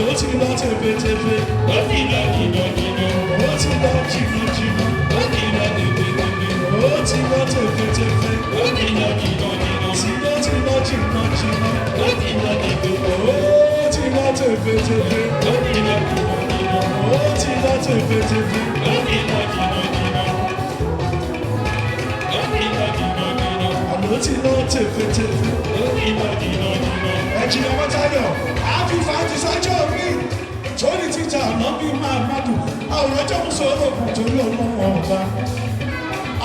Ó ti lọ tẹ̀fẹ̀tẹ̀fẹ̀. Ó ti lọ jìnnà-jìnnà. Ó ti lọ jìnnà-jìnnà. Ó ti lọ tẹ̀fẹ̀tẹ̀fẹ̀. Ó ti lọ tẹ̀fẹ̀tẹ̀fẹ̀. Ó ti lọ jìnnà-jìnnà. Ó ti lọ jìnnà-jìnnà. Ó ti lọ tẹ̀fẹ̀tẹ̀fẹ̀. Ó ti lọ tẹ̀fẹ̀tẹ̀fẹ̀. Ó ti lọ jìnnà-jìnnà. Ó ti lọ tẹ̀fẹ̀tẹ̀fẹ̀. Ó ti lọ jìnnà-jìnnà. Ó ti lọ jìnnà-jìnnà. Àlọ́ ti lọ tẹ̀fẹ̀tẹ̀fẹ̀. Ó ti lọ jìnnà-jìnnà. Ẹ̀jìnà Mọ́tayọ̀, àfífà ti sájọ́ mi. Tóní títà náà bí máa mádùn. Àwòrán jẹ́ mú sọ̀rọ̀ òkun torí ọlọ́wọ́ ọba.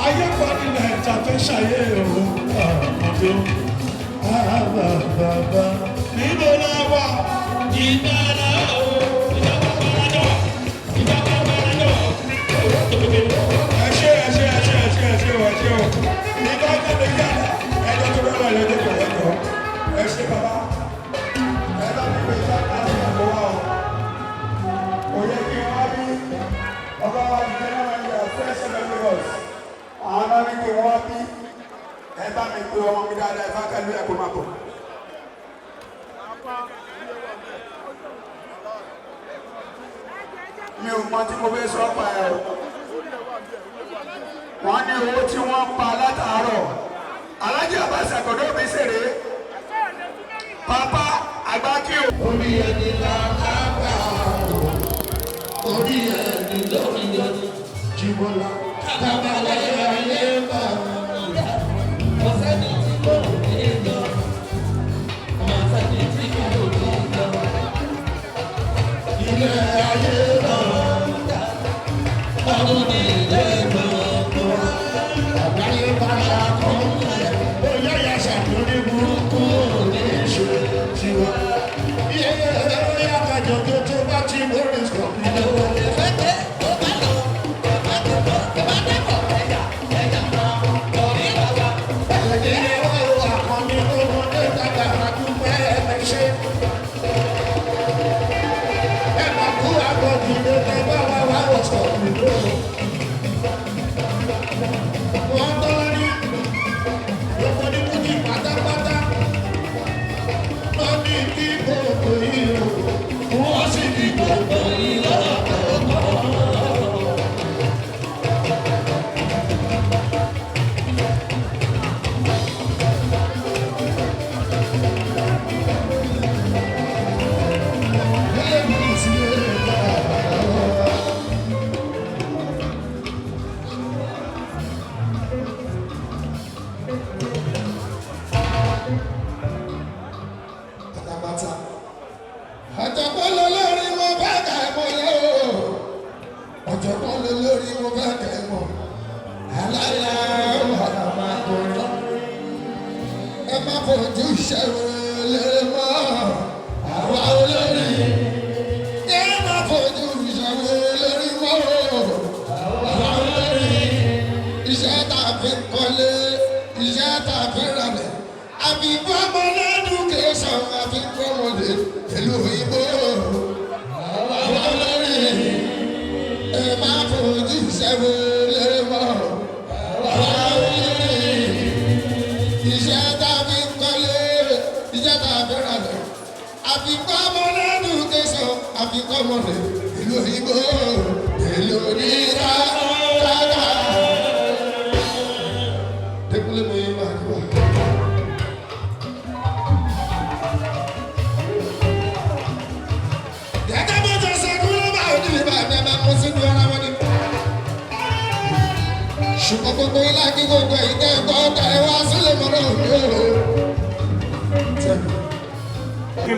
Ayé pa nílẹ̀ ìta fẹ́ ṣàyẹ̀ òun àmọ́dé o. bàbá níbo la wà ìdára o ìjọba gbàdájọ ìjọba gbàdájọ. ẹ ṣe o nígbà tó lè yá ẹjọ́ tó bẹ́ẹ̀ wà lọ́jọ́ tó lọ́jọ́ ẹ ṣe bàbá ẹ bá mi pè sá láti àgbo wa o. kò yẹ kí wọ́n á bí ọba wa ní kẹ́lẹ́ wọn yẹ fresh members àwọn náà ní kí wọ́n á bí ẹ bá mi pè ọmọ mi dáadáa ẹ bá kẹ́lu ẹ̀ kó má bọ̀. mi ò mọ tí mo fẹ́ sọ pa ẹ o wọ́n ní owó tí wọ́n pa látàárọ̀ alájí àbáṣà kọ̀dọ̀ Obesere pápá àgbákí o. orí ẹni la kápá orí ẹni lórí ẹni jìbọlá kábàlẹ̀ ayé bá ọ̀sẹ̀ ní tí kò ní lọ ọ̀sẹ̀ ní tí kò ní lọ ilé ayé lọ ọdún ní ilé lọ àgbáyé bá ṣàkóso bóyá yà ṣàkóso burúkú ní ìṣe tiwa iye ẹ̀rọ kájọ tó bá ti mórí sọ̀rọ̀ lọ́wọ́.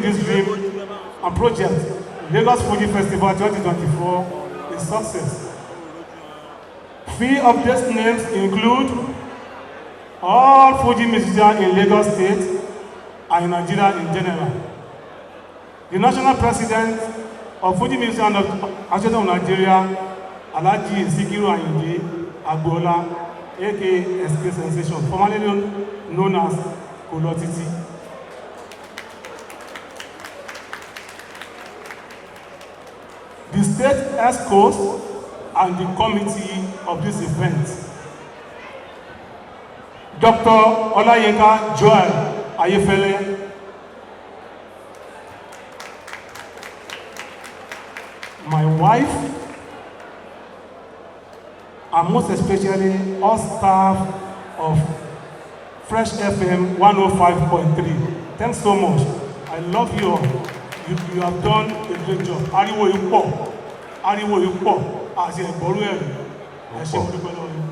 This dream and project, Lagos Fuji Festival 2024, is success. Three of these names include all Fuji musicians in Lagos State and in Nigeria in general. The national president of Fuji Musicians Association of Nigeria, Alhaji Sikiru Ayinde Agbola, aka SK Sensation, formerly known as Kolotiti. The state ESCOs and the committee of this event. Dr. Olayinka Joel Ayefele, my wife, and most especially all staff of Fresh FM 105.3. Thanks so much. I love you all. You have done a great job. Ariwo yìí pọ̀, àti ẹ̀gbọ́rú ẹ̀rù. Ẹ ṣé mo dúpẹ́ lọ́wọ́ yín.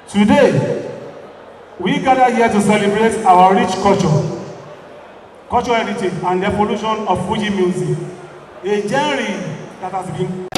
Today, we gather here to celebrate our rich cultural heritage and the evolution of Fuji music, a genre that has been